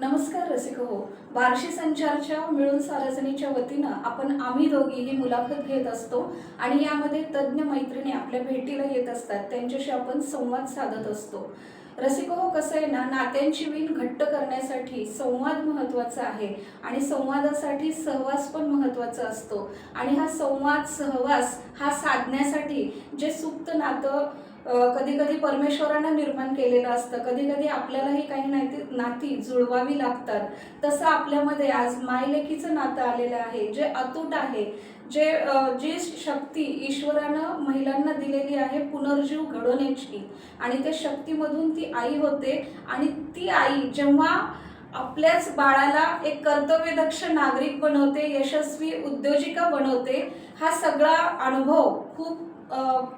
नमस्कार रसिक हो. बार्शी संचारच्या मिळून सारजणीच्या वतीनं आम्ही दोघी ही मुलाखत घेत असतो आणि यामध्ये तज्ज्ञ मैत्रिणी आपल्या भेटीला येत असतात. त्यांच्याशी आपण संवाद साधत असतो. रसिक हो, कसं आहे ना, नात्यांची वीण घट्ट करण्यासाठी संवाद महत्त्वाचा आहे आणि संवादासाठी सहवास पण महत्त्वाचा असतो. आणि हा संवाद सहवास हा साधण्यासाठी जे सुप्त नातं कधी कधी परमेश्वरानं निर्माण केलेलं असतं, कधी कधी आपल्यालाही काही नाती जुळवावी लागतात. तसं आपल्यामध्ये आज मायलेकीचं नातं आलेलं आहे, जे अतूट आहे, जी शक्ती ईश्वरानं महिलांना दिलेली आहे पुनर्जीव घडवण्याची. आणि त्या शक्तीमधून ती आई होते आणि ती आई जेव्हा आपल्याच बाळाला एक कर्तव्यदक्ष नागरिक बनवते, यशस्वी उद्योजिका बनवते, हा सगळा अनुभव खूप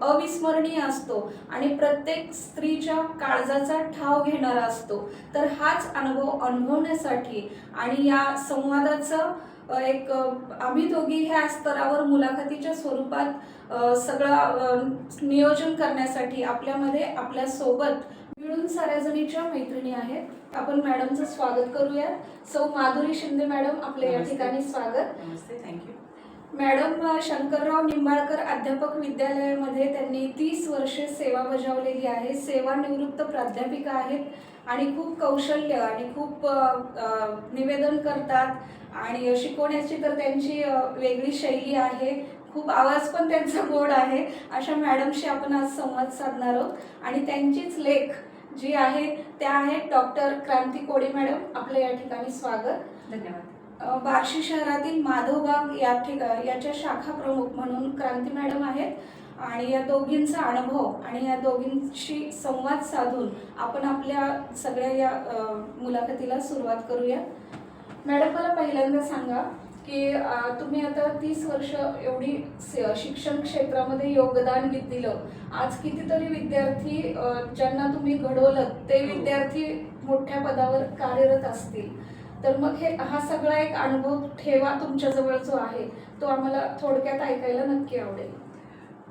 अविस्मरणीय असतो आणि प्रत्येक स्त्रीच्या काळजाचा ठाव घेणारा असतो. तर हाच अनुभव अनुभवण्यासाठी आणि या संवादाचं आम्ही दोघी ह्या स्तरावर मुलाखतीच्या स्वरूपात सगळं नियोजन करण्यासाठी आपल्यामध्ये आपल्या सोबत मिळून साऱ्याजणीच्या मैत्रिणी आहेत. आपण मॅडमचं स्वागत करूया. सौ माधुरी शिंदे मॅडम, आपल्या या ठिकाणी स्वागत. नमस्ते, थँक्यू. मॅडम शंकरराव निंबाळकर अध्यापक विद्यालयामध्ये त्यांनी 30 वर्षे सेवा बजावलेली आहे. सेवानिवृत्त प्राध्यापिका आहेत आणि खूप कौशल्य आणि खूप निवेदन करतात आणि शिकवण्याची तर त्यांची वेगळी शैली आहे. खूप आवाज पण त्यांचा गोड आहे. अशा मॅडमशी आपण आज संवाद साधणार आहोत आणि त्यांचीच लेख जी आहे त्या आहेत डॉक्टर क्रांती कोळी मॅडम. आपल्या या ठिकाणी स्वागत. धन्यवाद. बार्शी शहरातील माधवबाग याच्या शाखा प्रमुख म्हणून क्रांती मॅडम आहेत आणि या दोघींचा अनुभव आणि या दोघींशी संवाद साधून आपण आपल्या सगळ्या या मुलाखतीला सुरुवात करूया. मॅडम, मला पहिल्यांदा सांगा की तुम्ही आता 30 वर्ष एवढी शिक्षण क्षेत्रामध्ये योगदान दिलं. आज कितीतरी विद्यार्थी ज्यांना तुम्ही घडवलं ते विद्यार्थी मोठ्या पदावर कार्यरत असतील. तर मग हा सगळा एक अनुभव ठेवा तुमच्याजवळ जो आहे तो आम्हाला थोडक्यात ऐकायला नक्की आवडेल.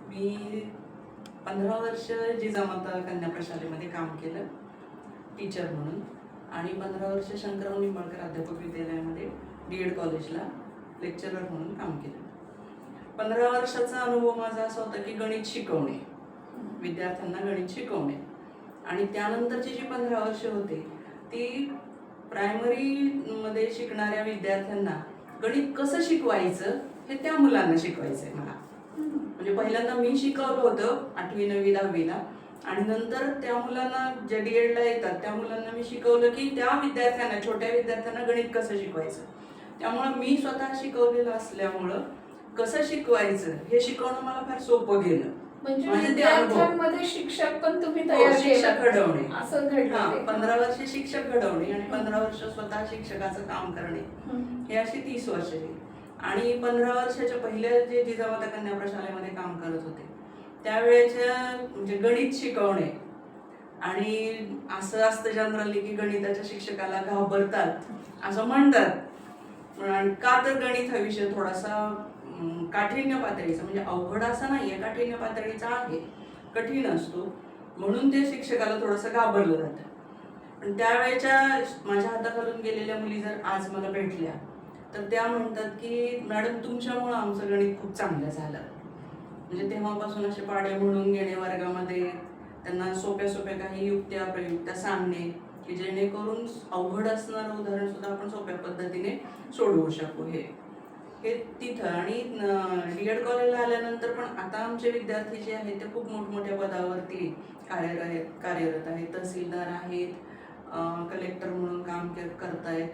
मी 15 वर्ष जिजामाता कन्या प्रशालेमध्ये काम केलं टीचर म्हणून आणि 15 वर्ष शंकरराव निंबाळकर अध्यापक विद्यालयामध्ये DED कॉलेजला लेक्चरर म्हणून काम केलं. 15 वर्षाचा अनुभव माझा असा होता की गणित शिकवणे, विद्यार्थ्यांना गणित शिकवणे. आणि त्यानंतरची जी 15 वर्ष होते ती प्रायमरीमध्ये शिकणाऱ्या विद्यार्थ्यांना गणित कसं शिकवायचं हे त्या मुलांना शिकवायचं आहे मला. म्हणजे पहिल्यांदा मी शिकवलं होतं 8वी 9वी 10वीला आणि नंतर त्या मुलांना जे DEDला येतात त्या मुलांना मी शिकवलं की त्या विद्यार्थ्यांना, छोट्या विद्यार्थ्यांना गणित कसं शिकवायचं. त्यामुळं मी स्वतः शिकवलेलं असल्यामुळं कसं शिकवायचं हे शिकवणं मला फार सोपं गेलं. म्हणजे विद्यार्थ्यांमध्ये शिक्षक पण तुम्ही तयार शिक्षक घडवणे असं घडलं. 15 वर्ष शिक्षक घडवणे आणि 15 वर्ष स्वतः शिक्षकाचं काम करणे हे अशी 30 वर्षाची. आणि 15 वर्षाच्या पहिल्या जे जिजामाता कन्या प्रशालेमध्ये काम करत होते त्यावेळेच्या म्हणजे गणित शिकवणे. आणि असं असतं जनरली की गणिताच्या शिक्षकाला घाबरतात असं म्हणतात. का तर गणित हा विषय थोडासा काठिण्य पातळीचा, म्हणजे अवघड असा नाहीये, काठिण्य पातळीचा आहे, कठीण असतो, म्हणून ते शिक्षकाला थोडंसं घाबरलं जातं. पण त्यावेळेच्या माझ्या हाताखालून गेलेल्या मुली जर आज मला भेटल्या तर त्या म्हणतात की मॅडम तुमच्यामुळं आमचं गणित खूप चांगलं झालं. म्हणजे तेव्हापासून असे पाढे म्हणून घेणे वर्गामध्ये, त्यांना सोप्या सोप्या काही युक्त्या प्रयुक्त्या सांगणे की जेणेकरून अवघड असणारं उदाहरण सुद्धा आपण सोप्या पद्धतीने सोडवू शकू. हे तिथं. आणि DED कॉलेजला आल्यानंतर पण आता आमचे विद्यार्थी जे आहेत ते खूप मोठमोठ्या पदावरती कार्यरत आहेत. तहसीलदार आहेत, कलेक्टर म्हणून काम करतायत.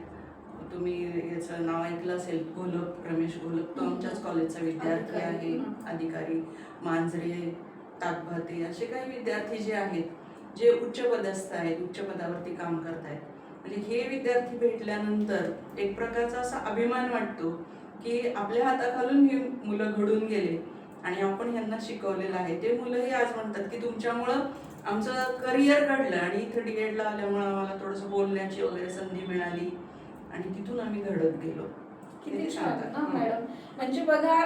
तुम्ही याचं नाव ऐकलं असेल, घोलप, रमेश घोलप, तो आमच्याच कॉलेजचा विद्यार्थी आहे. अधिकारी मांजरे, ताकभाते असे काही विद्यार्थी जे आहेत जे उच्च पदस्थ आहेत, उच्च पदावरती काम करतायत. म्हणजे हे विद्यार्थी भेटल्यानंतर एक प्रकारचा असा अभिमान वाटतो की आपल्या हाताखालून ही मुलं घडून गेले आणि आपण ह्यांना शिकवलेलं आहे. ते मुलंही आज म्हणतात की तुमच्यामुळं आमचं करिअर घडलं आणि इथं DEDला आल्यामुळं आम्हाला थोडंसं बोलण्याची वगैरे संधी मिळाली आणि तिथून आम्ही घडत गेलो. किती छान मॅडम. म्हणजे बघा,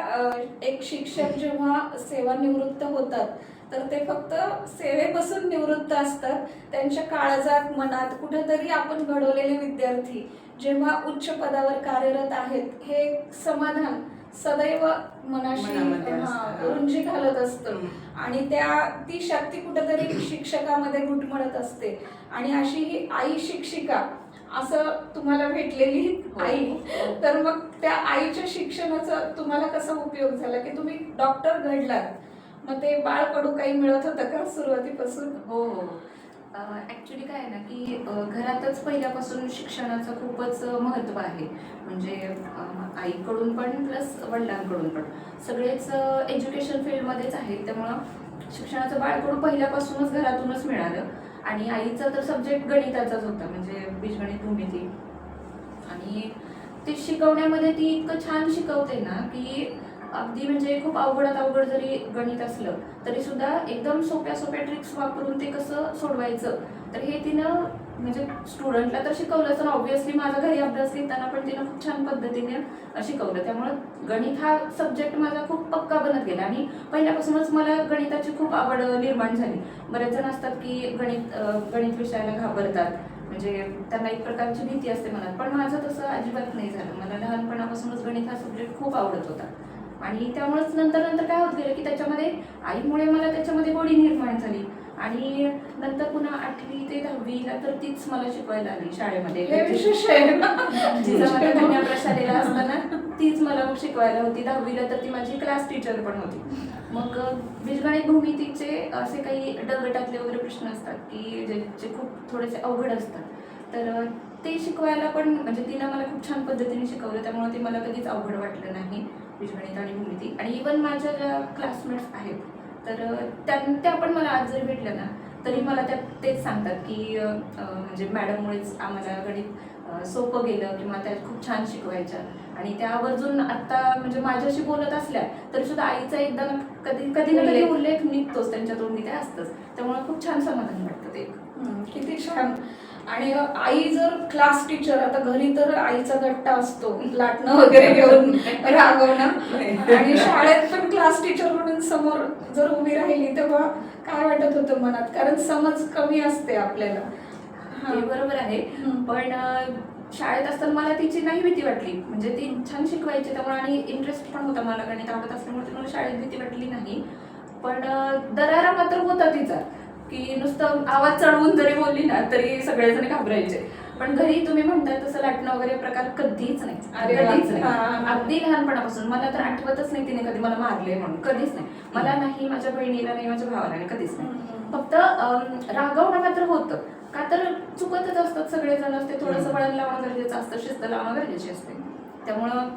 एक शिक्षक जेव्हा सेवानिवृत्त होतात तर ते फक्त सेवेपासून निवृत्त असतात. त्यांच्या काळजात मनात कुठेतरी आपण घडवलेले विद्यार्थी जेव्हा उच्च पदावर कार्यरत आहेत, हे समाधान सदैव मनाशी मनामध्ये असतं. रुंजी घालत असतं. आणि ती शक्ती कुठेतरी शिक्षकामध्ये घुटमळत असते. आणि अशी ही आई शिक्षिका असं तुम्हाला भेटलेली आई, तर मग त्या आईच्या शिक्षणाचा तुम्हाला कसा उपयोग झाला की तुम्ही डॉक्टर घडलात? मग ते बाळकडू काही मिळत होतं का सुरुवातीपासून? हो हो. ॲक्च्युली काय आहे ना की घरातच पहिल्यापासून शिक्षणाचं खूपच महत्त्व आहे. म्हणजे आईकडून पण प्लस वडिलांकडून पण सगळेच एज्युकेशन फील्डमध्येच आहेत. त्यामुळं शिक्षणाचं बाळकडू पहिल्यापासूनच घरातूनच मिळालं. आणि आईचा तर सब्जेक्ट गणिताचाच होता, म्हणजे बीजगणित भूमिती. आणि ते शिकवण्यामध्ये ती इतकं छान शिकवते ना की अगदी म्हणजे खूप अवघडात अवघड जरी गणित असलं तरी सुद्धा एकदम सोप्या सोप्या ट्रिक्स वापरून ते कसं सोडवायचं, तर हे तिनं म्हणजे स्टुडंटला तर शिकवलंच, आणि ऑब्व्हियसली माझ्या घरी अभ्यास घेताना पण तिनं खूप छान पद्धतीने शिकवलं. त्यामुळं गणित हा सब्जेक्ट माझा खूप पक्का बनत गेला. आणि पहिल्यापासूनच मला गणिताची खूप आवड निर्माण झाली. बरेच जण असतात की गणित विषयाला घाबरतात, म्हणजे त्यांना एक प्रकारची भीती असते मनात, पण माझं तसं अजिबात नाही झालं. मला लहानपणापासूनच गणित हा सब्जेक्ट खूप आवडत होता. आणि त्यामुळेच नंतर नंतर काय होत गेलं की त्याच्यामध्ये आईमुळे मला त्याच्यामध्ये गोडी निर्माण झाली. आणि नंतर पुन्हा 8वी ते 10वीला तर तीच मला शिकवायला आली शाळेमध्ये. हे विशेष आहे. जिजामाता कन्या प्रशालेला असताना तीच मला मग शिकवायला होती. 10वीला तर ती माझी क्लास टीचर पण होती. मग बीजगणित भूमितीचे असे काही डगटातले वगैरे प्रश्न असतात की जे खूप थोडेसे अवघड असतात, तर ते शिकवायला पण म्हणजे तिनं मला खूप छान पद्धतीने शिकवलं. त्यामुळे ते मला कधीच अवघड वाटलं नाही, बीजगणित आणि भूमिती. आणि इवन माझ्या ज्या क्लासमेट्स आहेत तर त्या पण मला आज जरी भेटल्या ना तरी मला तेच सांगतात की म्हणजे मॅडममुळेच आम्हाला गणित सोपं गेलं किंवा त्या खूप छान शिकवायच्या. आणि त्या आवर्जून आत्ता म्हणजे माझ्याशी बोलत असल्या तरी सुद्धा आईचा एकदा कधी ना कधी उल्लेख निघतोच त्यांच्या तोंडी, ते असतंच. त्यामुळे खूप छान समाधान वाटतं ते. किती छान. आणि आई जर क्लास टीचर, आता घरी तर आईचा गट्टा असतो लाटणं वगैरे घेऊन रागवणं, आणि शाळेत पण क्लास टीचर म्हणून समोर जर उभी राहिली तेव्हा काय वाटत होतं मनात? कारण समज कमी असते आपल्याला. ते बरोबर आहे, पण शाळेत असताना मला तिची नाही भीती वाटली. म्हणजे ती छान शिकवायची त्यामुळे, आणि इंटरेस्ट पण होता मला गणित आवडत असल्यामुळे मला शाळेत भीती वाटली नाही. पण दरारा मात्र होता तिचा, की नुसतं आवाज चढवून जरी बोलली ना तरी सगळेजण घाबरायचे. पण घरी तुम्ही म्हणताय तसं लाटणं वगैरे प्रकार कधीच नाही, कधीच नाही. अगदी लहानपणापासून मला तर आठवतच नाही तिने कधी मला मारले म्हणून, कधीच नाही. मला नाही, माझ्या बहिणीला नाही, माझ्या भावाला नाही, कधीच नाही. फक्त रागवणं मात्र होतं, का तर चुकतच असतात सगळेजण. ते थोडंसं वळण लावणं गरजेचं असतं, शिस्त लावणं गरजेची असते. त्यामुळं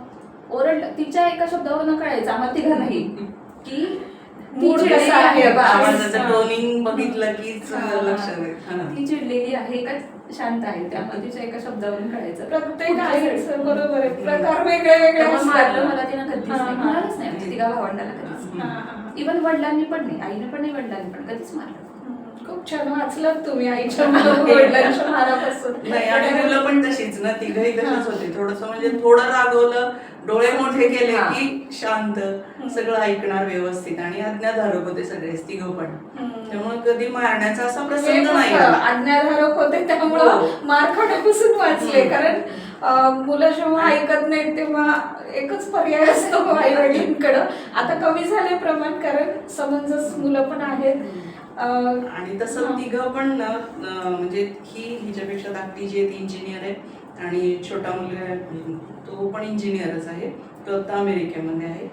ओरडलं, तिच्या एका शब्दावरून कळायचं आम्हाला तिघा नाही की मूड कसा आहे, आवाजाचं टोनिंग बघितलं की लक्षात येतं. ती चिडलेली आहे का शांत आहे, त्यामुळे तिच्या एका शब्दावरून कळायचं. प्रत्येक आईचं बरोबर आहे, प्रकार वेगळे वेगळे असतात. मारलं मला तिनं कधीच नाही, म्हणालच नाही म्हणजे तिघा भावंडाला कधीच. इव्हन वडिलांनी पण नाही, आईने पण नाही, वडिलांनी पण कधीच मारलं. खूप छान वाचलात तुम्ही आईच्या वडिलांच्या मारापासून. नाही, आणि मुलं पण तशीच ना, तिघही तशीच होते. थोडस म्हणजे थोडं रागवलं, डोळे मोठे केले की शांत, सगळं ऐकणार व्यवस्थित, आणि आज्ञाधारक होते सगळेच तिघं पण. त्यामुळे कधी मारण्याचा असा प्रसंग नाही. आज्ञाधारक होते त्यामुळं मार खाण्यापासून वाचले. कारण मुलं जेव्हा ऐकत नाहीत तेव्हा एकच पर्याय असतो आई वडिलांकडं. आता कमी झाले प्रमाण, कारण समंजस मुलं पण आहेत. आणि तसं तिघं पण म्हणजे हिच्यापेक्षा धाकटी जी आहे ती इंजिनियर आहे, आणि छोटा मुलगा आहे तो पण इंजिनियरच आहे, तो आता अमेरिकेमध्ये आहे.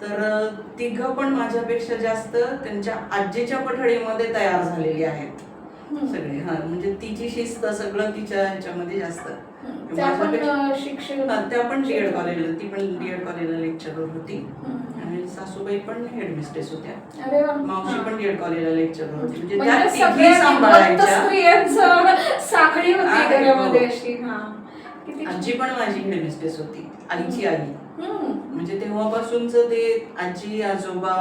तर तिघं पण माझ्यापेक्षा जास्त त्यांच्या आजीच्या पठडीमध्ये तयार झालेली आहेत सगळे. म्हणजे तिची शिस्त सगळं तिच्या ह्याच्यामध्ये जास्त. त्या पण डीएड कॉलेजला, ती पण डीएड कॉलेजला लेक्चरर होती. आणि सासूबाई पण हेडमिस्ट्रेस होत्या. मावशी पण डीएड कॉलेजला लेक्चरर होती. म्हणजे त्या तिघी सांभाळायच्या. साखळी होती घरामध्ये अशी. आजी पण माझी हेडमिस्ट्रेस होती, आईची आई. म्हणजे तेव्हापासूनच ते आजी, आजोबा,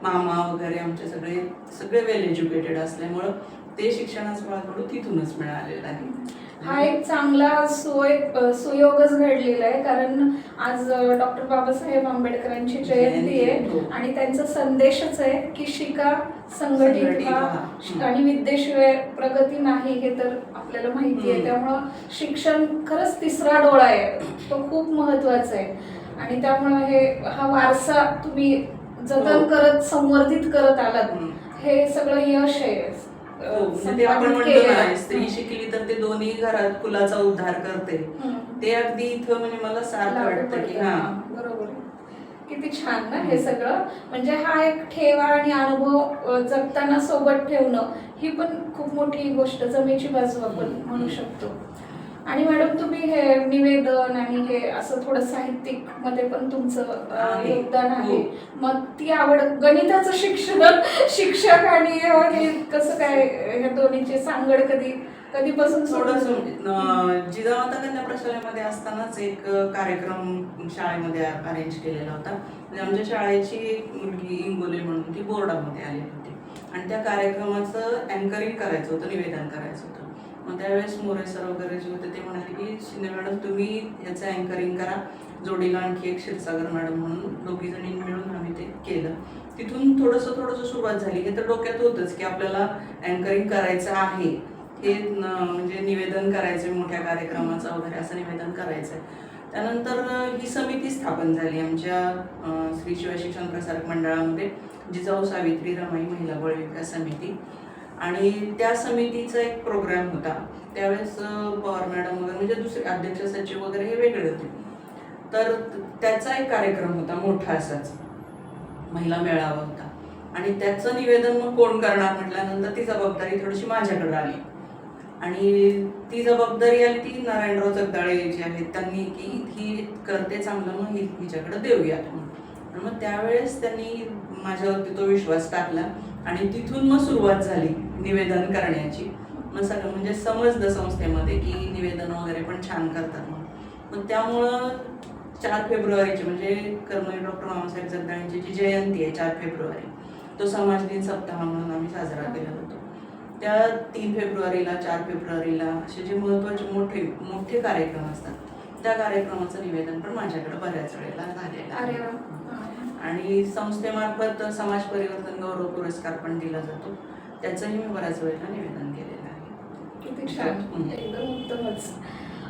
मामा वगैरे आमचे सगळे वेल एज्युकेटेड असल्यामुळं ते शिक्षणाचं बाळकडू तिथूनच मिळालेलं आहे. हा एक चांगला सुयोगच घडलेला आहे. कारण आज डॉक्टर बाबासाहेब आंबेडकरांची जयंती आहे, आणि त्यांचा संदेशच आहे की शिका, संघटित संघटित व्हा. व्हा. आणि विद्येशिवाय प्रगती नाही हे तर आपल्याला माहिती आहे. त्यामुळं शिक्षण खरंच तिसरा डोळा आहे, तो खूप महत्वाचा आहे. आणि त्यामुळं हा वारसा तुम्ही जतन करत संवर्धित करत आलात, हे सगळं यश आहे. म्हणजे ते आपण म्हणतो ना, स्त्री शिकली तर ते दोन्ही घरात कुलाचा उद्धार करते, ते अगदी इथं म्हणजे मला सारखं वाटतं की बरोबर आहे. किती छान ना हे सगळं. म्हणजे हा एक ठेवा आणि अनुभव जगताना सोबत ठेवणं ही पण खूप मोठी गोष्ट, जमेची बाजू आपण म्हणू शकतो. आणि मॅडम तुम्ही हे निवेदन आणि हे असं थोडं साहित्यिक मध्ये पण तुमचं योगदान आहे. मग ती आवड, गणिताचं शिक्षक आणि हे कसं काय, ह्या दोन्हीची सांगड कधीपासून जिजामाता कन्या प्रशालेमध्ये असतानाच एक कार्यक्रम शाळेमध्ये अरेंज केलेला होता. म्हणजे आमच्या शाळेची एक मुलगी इंगोले म्हणून ती बोर्डामध्ये आली होती आणि त्या कार्यक्रमाचं अँकरिंग करायचं होतं, निवेदन करायचं होतं. मग त्यावेळेस मोरे सर वगैरे जे होते ते म्हणाले की शिंदे मॅडम तुम्ही याचं अँकरिंग करा, जोडीला आणखी एक क्षीरसागर मॅडम म्हणून दोघी जणी मिळून आम्ही ते केलं. तिथून थोडंसं सुरुवात झाली. हे तर डोक्यात होतंच की आपल्याला अँकरिंग करायचं आहे, हे म्हणजे निवेदन करायचं मोठ्या कार्यक्रमाचं वगैरे असं निवेदन करायचं आहे. त्यानंतर ही समिती स्थापन झाली आमच्या श्री शिव शिक्षण प्रसारक मंडळामध्ये, जिजाऊ सावित्री रमाई महिला बळ विकास समिती. आणि त्या समितीचा एक प्रोग्राम होता. त्यावेळेस पवार मॅडम वगैरे म्हणजे दुसरे अध्यक्ष सचिव वगैरे हे वेगळे होते. तर त्याचा एक कार्यक्रम होता मोठा असाच, महिला मेळावा होता. आणि त्याचं निवेदन मग कोण करणार म्हटल्यानंतर ती जबाबदारी थोडीशी माझ्याकडे आली. आणि ती जबाबदारी आली ती नारायणराव जगदाळे जे आहेत त्यांनी, की ही करते चांगलं, मग हिच्याकडे देऊयात म्हणून. आणि मग त्यावेळेस त्यांनी माझ्यावरती तो विश्वास टाकला आणि तिथून मग सुरुवात झाली निवेदन करण्याची. मग सगळं म्हणजे समजलं संस्थेमध्ये की निवेदन वगैरे पण छान करतात म्हणून. मग त्यामुळं 4 फेब्रुवारीची म्हणजे कर्मवीर डॉक्टर बाबासाहेब जगदाळेंची जी जयंती आहे 4 फेब्रुवारी, तो समाज दिन सप्ताह म्हणून आम्ही साजरा केला होतो. त्या 3 फेब्रुवारीला 4 फेब्रुवारीला असे जे महत्त्वाचे मोठे कार्यक्रम असतात, त्या कार्यक्रमाचं निवेदन पण माझ्याकडे बऱ्याच वेळेला झालेलं आहे. आणि संस्थेमार्फत समाज परिवर्तन गौरव पुरस्कार पण दिला जातो, त्याचंही मी बऱ्याच वेळेला निवेदन केलेलं आहे. किती छान, एकदम उत्तमच.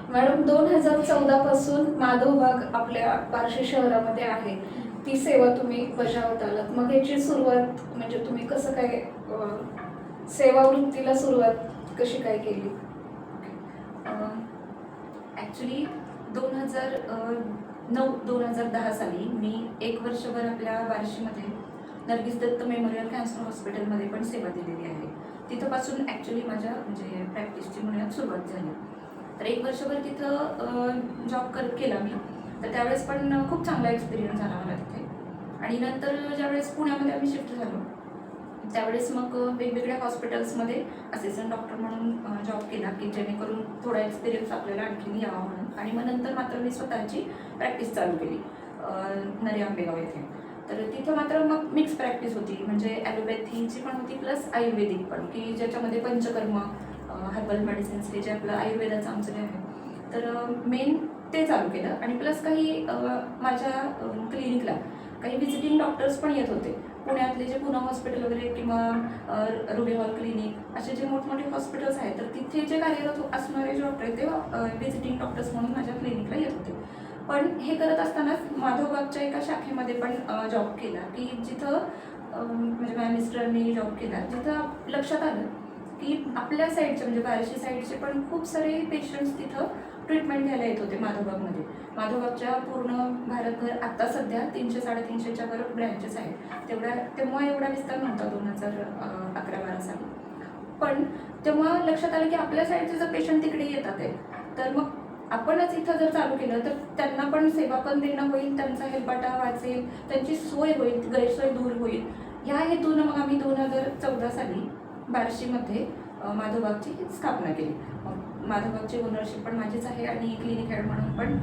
मॅडम 2014 पासून माधवबाग आपल्या बार्शी शहरामध्ये आहे, ती सेवा तुम्ही बजावत आलात. मग याची सुरुवात म्हणजे तुम्ही कसं काय सेवावृत्तीला सुरुवात कशी काय केली? ॲक्च्युली 2009-2010 साली मी 1 वर्षभर आपल्या बार्शीमध्ये नर्गिस दत्त मेमोरियल कॅन्सर हॉस्पिटलमध्ये पण सेवा दिलेली आहे. तिथंपासून ॲक्च्युली माझ्या म्हणजे प्रॅक्टिसची मुळात सुरुवात झाली. तर 1 वर्षभर तिथं जॉब केला मी. तर त्यावेळेस पण खूप चांगला एक्सपिरियन्स झाला मला तिथे. आणि नंतर ज्यावेळेस पुण्यामध्ये आम्ही शिफ्ट झालो त्यावेळेस मग वेगवेगळ्या हॉस्पिटल्समध्ये असिस्टंट डॉक्टर म्हणून जॉब केला, की जेणेकरून थोडा एक्सपिरियन्स आपल्याला आणखीन यावा म्हणून. आणि मग नंतर मात्र मी स्वतःची प्रॅक्टिस चालू केली नरी आंबेगाव येथे. तर तिथं मात्र मग मिक्स प्रॅक्टिस होती, म्हणजे ॲलोपॅथीची पण होती प्लस आयुर्वेदिक पण, की ज्याच्यामध्ये पंचकर्म, हर्बल मेडिसिन्स हे जे आपलं आयुर्वेदाचं आमचं जे आहे तर मेन ते चालू केलं. आणि प्लस काही माझ्या क्लिनिकला काही व्हिजिटिंग डॉक्टर्स पण येत होते पुण्यातले, जे पुणे हॉस्पिटल वगैरे किंवा रुबी हॉल क्लिनिक असे जे मोठमोठे हॉस्पिटल्स आहेत, तर तिथे जे कार्यरत असणारे जे डॉक्टर आहेत ते व्हिजिटिंग डॉक्टर्स म्हणून माझ्या क्लिनिकला येत होते. पण हे करत असतानाच माधवबागच्या एका शाखेमध्ये पण जॉब केला, की जिथं म्हणजे माझ्या मिस्टरांनी जॉब केला, जिथं लक्षात आलं की आपल्या साईडचे म्हणजे बार्शी साईडचे पण खूप सारे पेशंट्स तिथं ट्रीटमेंट घ्यायला येत होते माधवबागमध्ये. माधवबागच्या पूर्ण भारतभर आत्ता सध्या 300-350च्या वर ब्रँचेस आहेत. तेव्हा एवढा विस्तार नव्हता 2011-12 साली. पण तेव्हा लक्षात आलं की आपल्या साईडचे जर पेशंट तिकडे येतात आहे, तर मग आपणच इथं जर चालू केलं तर त्यांना पण सेवा पण देणं होईल, त्यांचा हेलपाटा वाचेल, त्यांची सोय होईल, गैरसोय दूर होईल. ह्या हेतूनं मग आम्ही 2014 साली बार्शीमध्ये माधवबागची स्थापना केली. माधवबागची ओनरशिप पण माझीच आहे आणि क्लिनिक हेड म्हणून पण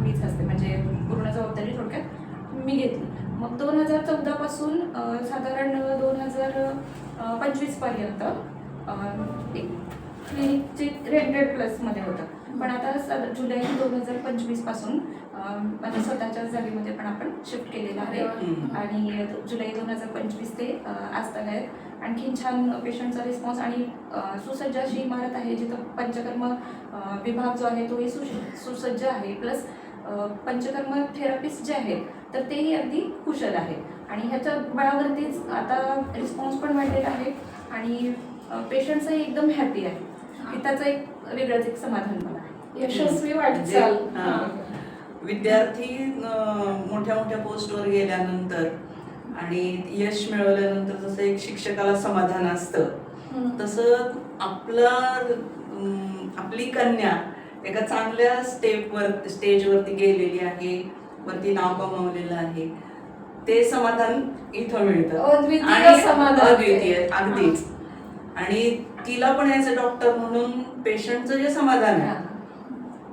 मीच असते, म्हणजे पूर्ण जबाबदारी थोडक्यात मी घेतली. मग 2014 पासून साधारण 2025 पर्यंत एक क्लिनिकचे रेंटेड प्लसमध्ये होतं. पण आता जुलै 2025 पासून माझ्या स्वतःच्या जागेमध्ये पण आपण शिफ्ट केलेलं आहे. आणि जुलै 2025 ते आज तागायत आणखीन छान पेशंटचा रिस्पॉन्स आणि सुसज्ज अशी इमारत आहे जिथं पंचकर्म विभाग जो आहे तोही सुसज्ज आहे. प्लस पंचकर्म थेरपिस्ट जे आहेत तर तेही अगदी कुशल आहेत आणि ह्याच्या बळावरतीच आता रिस्पॉन्स पण वाढलेला आहे आणि पेशंट्सही एकदम हॅपी आहे की त्याचं एक वेगळंच एक समाधान मला आहे. यशस्वी वाटचाल. हा. विद्यार्थी मोठ्या मोठ्या पोस्टवर गेल्यानंतर आणि यश मिळवल्यानंतर जसं एक शिक्षकाला समाधान असतं तसं आपली कन्या एका चांगल्या स्टेजवरती गेलेली आहे, वरती नाव कमावलेलं आहे, ते समाधान इथं मिळतं. अद्वितीय समाधान. अद्वितीय अगदीच. आणि तिला पण याचं डॉक्टर म्हणून पेशंटचं जे समाधान आहे,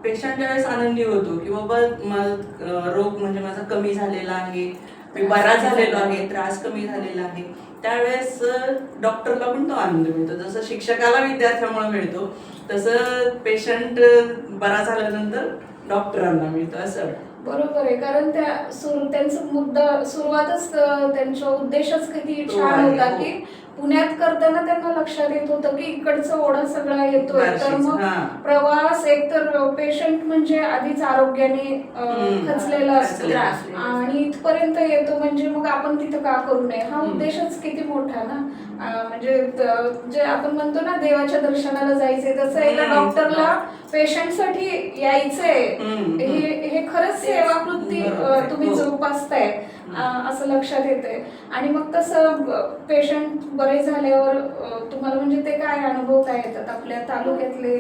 पेशंट ज्यावेळेस आनंदी होतो की बाबा रोग म्हणजे माझा कमी झालेला आहे, मी बरा झालेलो आहे, त्रास कमी झालेला आहे, त्यावेळेस डॉक्टरला पण तो आनंद मिळतो. जसं शिक्षकाला विद्यार्थ्यामुळे मिळतो तसं पेशंट बरा झाल्यानंतर डॉक्टरांना मिळतो असं. बरोबर आहे, कारण त्यांचा मुद्दा सुरुवातच त्यांचा उद्देशच किती छान आहे, होता हो. की पुण्यात करताना त्यांना लक्षात येत होतं की इकडचा ओढा सगळा येतोय, तर मग प्रवास एकतर पेशंट म्हणजे आधीच आरोग्याने खचलेला असतो आणि इथपर्यंत येतो म्हणजे मग आपण तिथं का करू नये, हा उद्देशच किती मोठा ना. म्हणजे जे आपण म्हणतो ना देवाच्या दर्शनाला जायचंय तसं एका डॉक्टरला पेशंटसाठी यायचंय, हे खरंच सेवाकृती तुम्ही जोपासताय असं लक्षात येतंय. आणि मग तसं पेशंट बरे झाल्यावर तुम्हाला म्हणजे ते काय अनुभव काय येतात आपल्या तालुक्यातले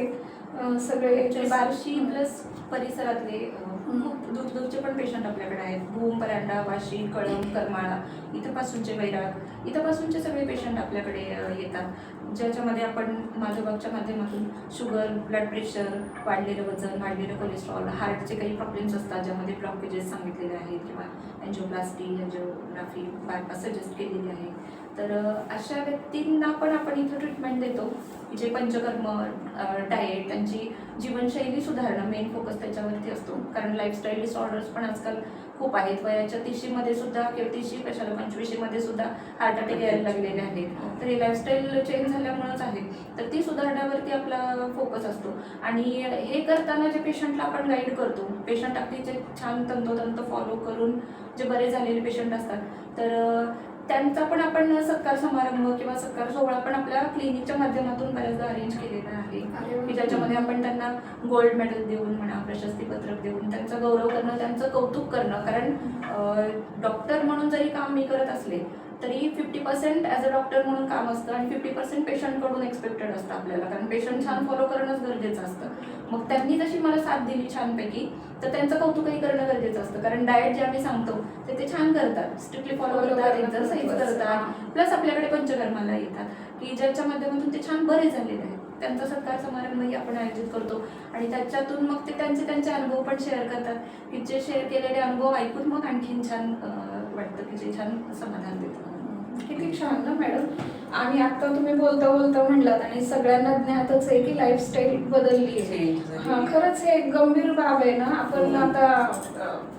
सगळे बार्शी प्लस परिसरातले खूप दूरचे पण पेशंट आपल्याकडे आहेत. भूम, परांडा, वाशी, कळंब, करमाळा, इथपासूनचे वैराग, इथपासूनचे सगळे पेशंट आपल्याकडे येतात, ज्याच्यामध्ये आपण माझ्याबागच्या माध्यमातून शुगर, ब्लड प्रेशर, वाढलेलं वजन, वाढलेलं कोलेस्ट्रॉल, हार्टचे काही प्रॉब्लेम्स असतात ज्यामध्ये ब्लॉकेजेस सांगितलेले आहेत किंवा एन्जिओप्लास्टी, एन्जिओग्राफी, बायपास सजेस्ट केलेली आहे. तर अशा व्यक्तींना पण आपण इथं ट्रीटमेंट देतो की जे पंचकर्म, डाएट, त्यांची जीवनशैली सुधारणं मेन फोकस त्याच्यावरती असतो. कारण लाईफस्टाईल डिसऑर्डर्स पण आजकाल खूप आहेत. वयाच्या 30मध्ये सुद्धा किंवा 30 कशाला 25मध्ये सुद्धा हार्ट अटॅक यायला लागलेले आहेत. तर हे लाईफस्टाईल चेंज झाल्यामुळेच आहे. तर ती सुधारण्यावरती आपला फोकस असतो आणि हे करताना जे पेशंटला आपण गाईड करतो, पेशंट अगदी जे छान तंतोतंत फॉलो करून जे बरे झालेले पेशंट असतात तर त्यांचा पण आपण सत्कार समारंभ किंवा सत्कार सोहळा पण आपल्या क्लिनिकच्या माध्यमातून बऱ्याचदा अरेंज केलेला आहे की ज्याच्यामध्ये आपण त्यांना गोल्ड मेडल देऊन म्हणा, प्रशस्ती पत्रक देऊन त्यांचा गौरव करणं, त्यांचं कौतुक करणं. कारण डॉक्टर म्हणून जरी काम मी करत असले तरी 50% ॲज अ डॉक्टर म्हणून काम असतं आणि 50% पेशंटकडून एक्सपेक्टेड असतं आपल्याला, कारण पेशंट छान फॉलो करणंच गरजेचं असतं. मग त्यांनी जशी मला साथ दिली छानपैकी तर त्यांचं कौतुकही करणं गरजेचं असतं. कारण डाएट जे आम्ही सांगतो ते छान करतात, स्ट्रिक्टली फॉलो करतात, एक्झरसाईज करतात, प्लस आपल्याकडे पंचकर्माला येतात की ज्याच्या माध्यमातून ते छान बरे झालेले आहेत. त्यांचा सत्कार समारंभही आपण आयोजित करतो आणि त्याच्यातून मग ते त्यांचे अनुभव पण शेअर करतात की जे शेअर केलेले अनुभव ऐकून मग आणखीन छान वाटतं की जे छान समाधान देतं. किती छान ना मॅडम. आणि आता तुम्ही बोलता म्हणलात आणि सगळ्यांना ज्ञातच आहे की लाईफस्टाईल बदलली आहे. हा, खरंच हे एक गंभीर बाब आहे ना. आपण आता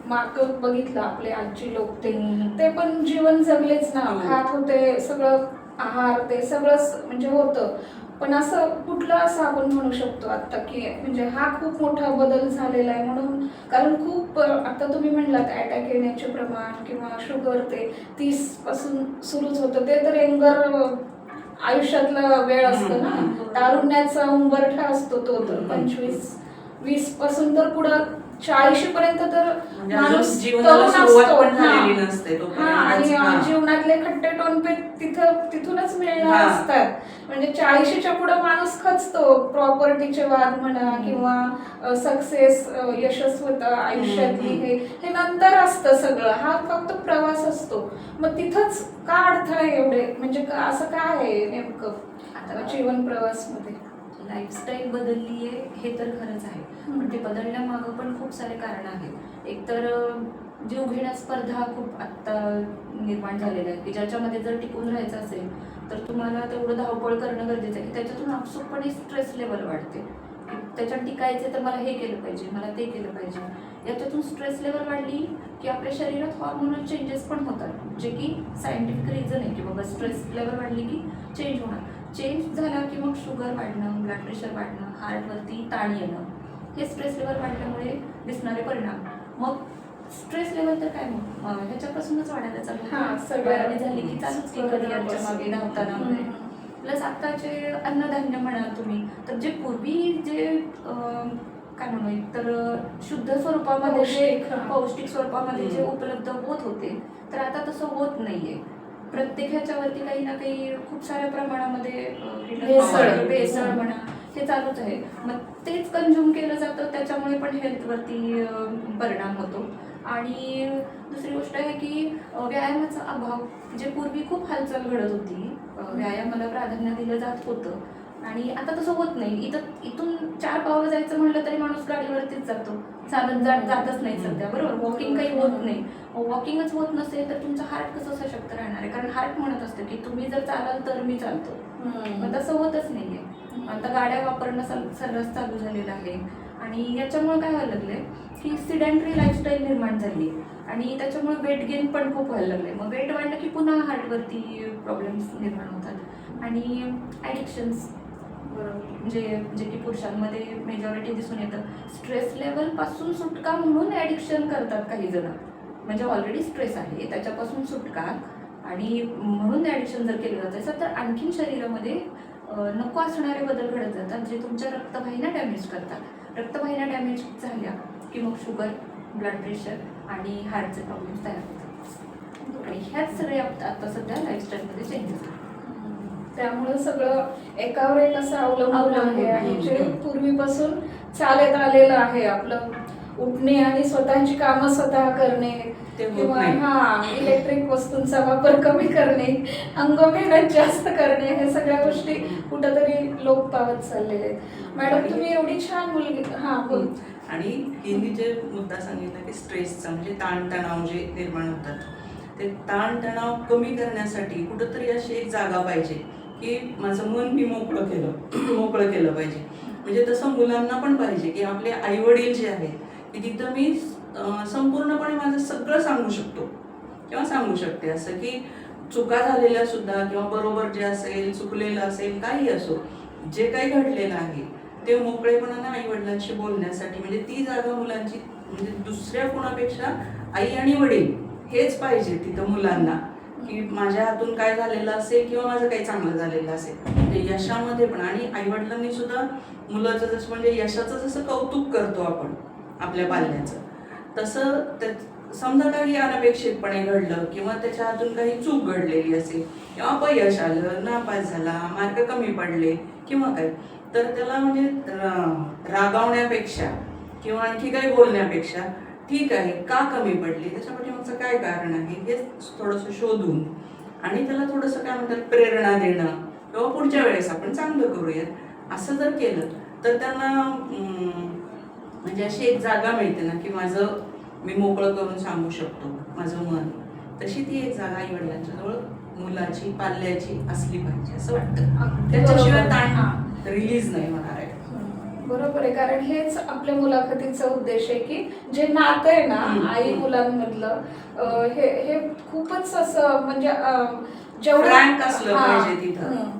माग बघितलं आपले आजी लोक ते पण जीवन जगलेच ना, खात होते सगळं आहार, ते सगळंच म्हणजे होतं. पण असं कुठलं असं आपण म्हणू शकतो आता की म्हणजे हा खूप मोठा बदल झालेला आहे म्हणून. कारण खूप आता तुम्ही म्हणलात अटॅक येण्याचे प्रमाण किंवा शुगर ते 30 पासून सुरूच होतं, ते तर यंगर आयुष्यातला वेळ असतो ना, तारुण्याचा उंबरठा असतो तो तर 25-20 पासून तर पुढं 40 पर्यंत तर माणूस तरुण असतो. आणि जीवनातले खट्टे टोनपे तिथूनच मिळणार असतात. म्हणजे 40च्या पुढे माणूस खचतो. प्रॉपर्टीचे वाद म्हणा किंवा सक्सेस, यशस्वता आयुष्यातली हे नंतर असतं सगळं. हा फक्त प्रवास असतो. मग तिथंच का अडथळे एवढे, म्हणजे असं काय आहे नेमकं आता जीवन प्रवास मध्ये? लाईफस्टाईल बदलली आहे हे तर खरंच आहे, पण ते बदलण्यामागं पण खूप सारे कारण आहेत. एक तर जीवघेण्या स्पर्धा खूप आत्ता निर्माण झालेल्या आहेत की ज्याच्यामध्ये जर टिकून राहायचं असेल तर तुम्हाला तेवढं धावपळ करणं गरजेचं आहे की त्याच्यातून आपसूकपणे स्ट्रेस लेवल वाढते. त्याच्यात टिकायचे तर मला हे केलं पाहिजे, मला ते केलं पाहिजे. याच्यातून स्ट्रेस लेवल वाढली की आपल्या शरीरात हॉर्मोनल चेंजेस पण होतात, जे की सायंटिफिक रिझन आहे की बाबा स्ट्रेस लेवल वाढली की चेंज होणार. चेंज झाला की मग शुगर वाढणं, ब्लड प्रेशर वाढणं, हार्टवरती ताण येणं, हे स्ट्रेस लेवल वाढल्यामुळे दिसणारे परिणाम. मग स्ट्रेस लेवल तर काय मग ह्याच्यापासूनच वाढायला चालू सगळ्या झाली की चालूच की करिअरच्या मागे धावताना वगैरे. प्लस आत्ताचे अन्नधान्य म्हणा तुम्ही, तर जे पूर्वी जे काय म्हणू तर शुद्ध स्वरूपामध्ये जे पौष्टिक स्वरूपामध्ये जे उपलब्ध होत होते, तर आता तसं होत नाहीये. प्रत्येक ह्याच्यावरती काही ना काही खूप साऱ्या प्रमाणामध्ये भेसळ म्हणा हे चालूच आहे. मग तेच कंझ्युम केलं जातं, त्याच्यामुळे पण हेल्थवरती परिणाम होतो. आणि दुसरी गोष्ट आहे की व्यायामाचा अभाव, जे पूर्वी खूप हालचाल घडत होती, व्यायामाला प्राधान्य दिलं जात होतं, आणि आता तसं होत नाही. इथून 4 पावलं जायचं म्हणलं तरी माणूस गाडीवरतीच जातो, चालत जातच नाही सध्या, बरोबर. वॉकिंग काही होत नाही. वॉकिंगच होत नसेल तर तुमचं हार्ट कसं सशक्त राहणार आहे? कारण हार्ट म्हणत असतं की तुम्ही जर चालाल तर मी चालतो. मग तसं होतच नाहीये. आता गाड्या वापरणं सर्रास चालू झालेलं आहे, आणि याच्यामुळे काय व्हायला लागलंय की सिडेंटरी लाईफस्टाईल निर्माण झाली, आणि त्याच्यामुळे वेट गेन पण खूप व्हायला लागले. मग वेट वाढलं की पुन्हा हार्टवरती प्रॉब्लेम्स निर्माण होतात. आणि ॲडिक्शन्स, जे की पुरुषांमध्ये मेजॉरिटी दिसून येतं. स्ट्रेस लेवलपासून सुटका म्हणून ॲडिक्शन करतात काही जण, म्हणजे ऑलरेडी स्ट्रेस आहे त्याच्यापासून सुटका, आणि म्हणून ॲडिक्शन जर केलं जात असेल तर आणखीन शरीरामध्ये नको असणारे बदल घडत जातात, जे तुमच्या रक्तवाहिन्या डॅमेज करतात. रक्तवाहिन्या डॅमेज झाल्या की मग शुगर, ब्लड प्रेशर आणि हार्टचे प्रॉब्लेम्स तयार होतात. आणि ह्याच सगळे आता सध्या लाईफस्टाईलमध्ये चेंजेस आहेत. त्यामुळे सगळं एकावर एक असं अवलंबून आहे. आणि जे पूर्वीपासून चालत आलेलं आहे, आपलं उठणे आणि स्वतःची कामं स्वतः करणे, किंवा इलेक्ट्रिक वस्तूंचा वापर कमी करणे, अंगमेहनत जास्त करणे, हे सगळ्या गोष्टी कुठंतरी लोप पावत चाललेले आहेत. मॅडम, तुम्ही एवढी छान मुलगी. बोल. आणि हिने जे मुद्दा सांगितला की स्ट्रेसचा म्हणजे ताणतणाव जे निर्माण होतात, ते ताणतणाव कमी करण्यासाठी कुठंतरी अशी एक जागा पाहिजे की माझं मन मी मोकळं केलं पाहिजे. म्हणजे तसं मुलांना पण पाहिजे की आपले आई वडील जे आहेत की तिथं मी संपूर्णपणे माझं सगळं सांगू शकतो किंवा सांगू शकते, असं की चुका झालेल्या सुद्धा किंवा बरोबर जे असेल, चुकलेलं असेल, काही असो, जे काही घडलेलं आहे ते मोकळेपणानं आई वडिलांशी बोलण्यासाठी, म्हणजे ती जागा मुलांची, म्हणजे दुसऱ्या कोणापेक्षा आई आणि वडील हेच पाहिजे तिथं मुलांना, की माझ्या हातून काय झालेलं असेल किंवा माझं काही चांगलं झालेलं असेल, म्हणजे यशामध्ये पण. आणि आई वडिलांनी सुद्धा मुलाचं जसं म्हणजे यशाचं जसं कौतुक करतो आपण आपल्या पाल्याचं, तसं समजा काही अनपेक्षितपणे घडलं किंवा त्याच्या हातून काही चूक घडलेली असेल किंवा अपयश आलं, नापास झाला, मार्क कमी पडले किंवा काय, तर त्याला म्हणजे रागावण्यापेक्षा किंवा आणखी काही बोलण्यापेक्षा, ठीक आहे, का कमी पडली, त्याच्या पाठीमागचं काय कारण आहे हे थोडंसं शोधून आणि त्याला थोडंसं काय म्हणतात प्रेरणा देणं किंवा पुढच्या वेळेस आपण चांगलं करूयात, असं जर केलं तर त्यांना म्हणजे अशी एक जागा मिळते ना की माझं मी मोकळं करून सांगू शकतो माझं मन. तशी ती एक जागा आई वडिलांच्या जवळ मुलाची, पाल्याची असली पाहिजे असं वाटतं. त्याच्याशिवाय ताण रिलीज नाही होणार आहे. बरोबर आहे. कारण हेच आपल्या मुलाखतीचा उद्देश आहे की जे नातं आहे ना आई मुलांमधलं, हे खूपच असं म्हणजे फ्रँक असलं पाहिजे तिथं.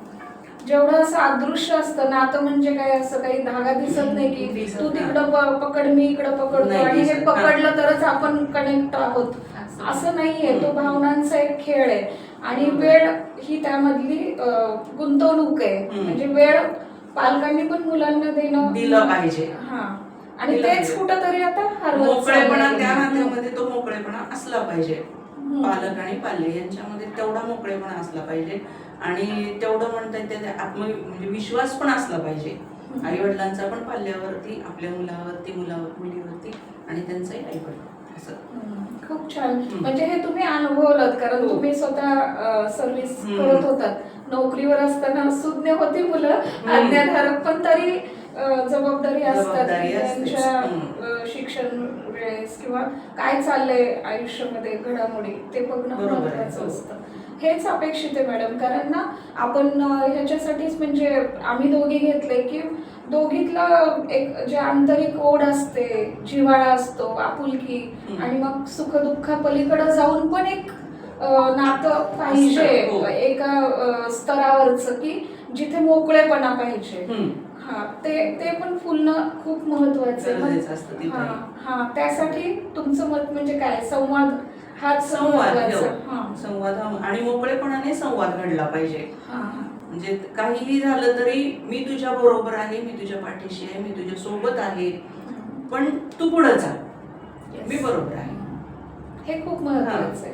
जेवढं असं अदृश्य असतं नातं, म्हणजे काय असं काही धागा दिसत नाही की तू तिकडं पकड, मी इकडं पकडतो आणि हे पकडलं तरच आपण कनेक्ट आहोत, असं नाहीये. तो भावनांचा एक खेळ आहे आणि वेळ ही त्यामधली गुंतवणूक आहे. म्हणजे वेळ पालकांनी पण मुलांना दिलं पाहिजे. आणि तेच कुठंतरी आता मोकळेपणा, त्या नात्यामध्ये तो मोकळेपणा असला पाहिजे. पालक आणि पाल्य यांच्यामध्ये तेवढा मोकळेपणा असला पाहिजे आणि तेवढं म्हणता येते म्हणजे विश्वास पण असला पाहिजे आई वडिलांचा पण पाल्यावरती, आपल्या मुलावरती, मुलीवरती आणि त्यांचाही आई वडील असं. खूप छान. म्हणजे हे तुम्ही अनुभवलं, कारण तुम्ही स्वतः सर्व्हिस करत होतात. नोकरीवर असताना सुज्ञ होती मुलं, आज्ञाधारक, पण तरी जबाबदारी असतात त्यांच्या शिक्षण वेळेस किंवा काय चाललंय आयुष्यामध्ये घडामोडी ते बघणं महत्त्वाचं असतं. हेच अपेक्षित आहे मॅडम. कारण ना आपण ह्याच्यासाठीच, म्हणजे आम्ही दोघी घेतले की दोघीतलं एक जे आंतरिक ओढ असते, जिव्हाळा असतो, आपुलकी, आणि मग सुख दुःखापलीकडे जाऊन पण एक नातं पाहिजे हो. एका स्तरावरचं, की जिथे मोकळेपणा पाहिजे. हा, ते पण फुलणं खूप महत्वाचं आहे. गरजेचं असतं तिथे. हा, त्यासाठी तुमचं मत म्हणजे काय? संवाद हाच संवाद महत्वाचा. संवाद आणि मोकळेपणाने संवाद घडला पाहिजे. हा. म्हणजे काहीही झालं तरी मी तुझ्या बरोबर आहे, मी तुझ्या पाठीशी आहे, मी तुझ्या सोबत आहे, पण तू पुढे जा, मी बरोबर आहे. हे खूप महत्वाचं आहे.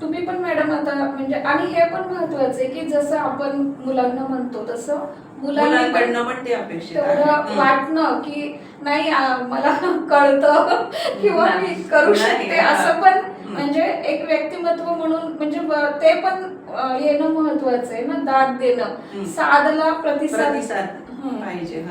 तुम्ही पण मॅडम आता म्हणजे, आणि हे पण महत्वाचं आहे की जसं आपण मुलांना म्हणतो तसं मुलांकडनं पण ते अपेक्षित आहे. तेवढं वाटणं की नाही मला कळतं किंवा मी करू शकते, असं पण म्हणजे एक व्यक्तिमत्व म्हणून म्हणजे ते पण येणं महत्वाचं आहे ना. दाद देणं, साधला प्रतिसाद पाहिजे.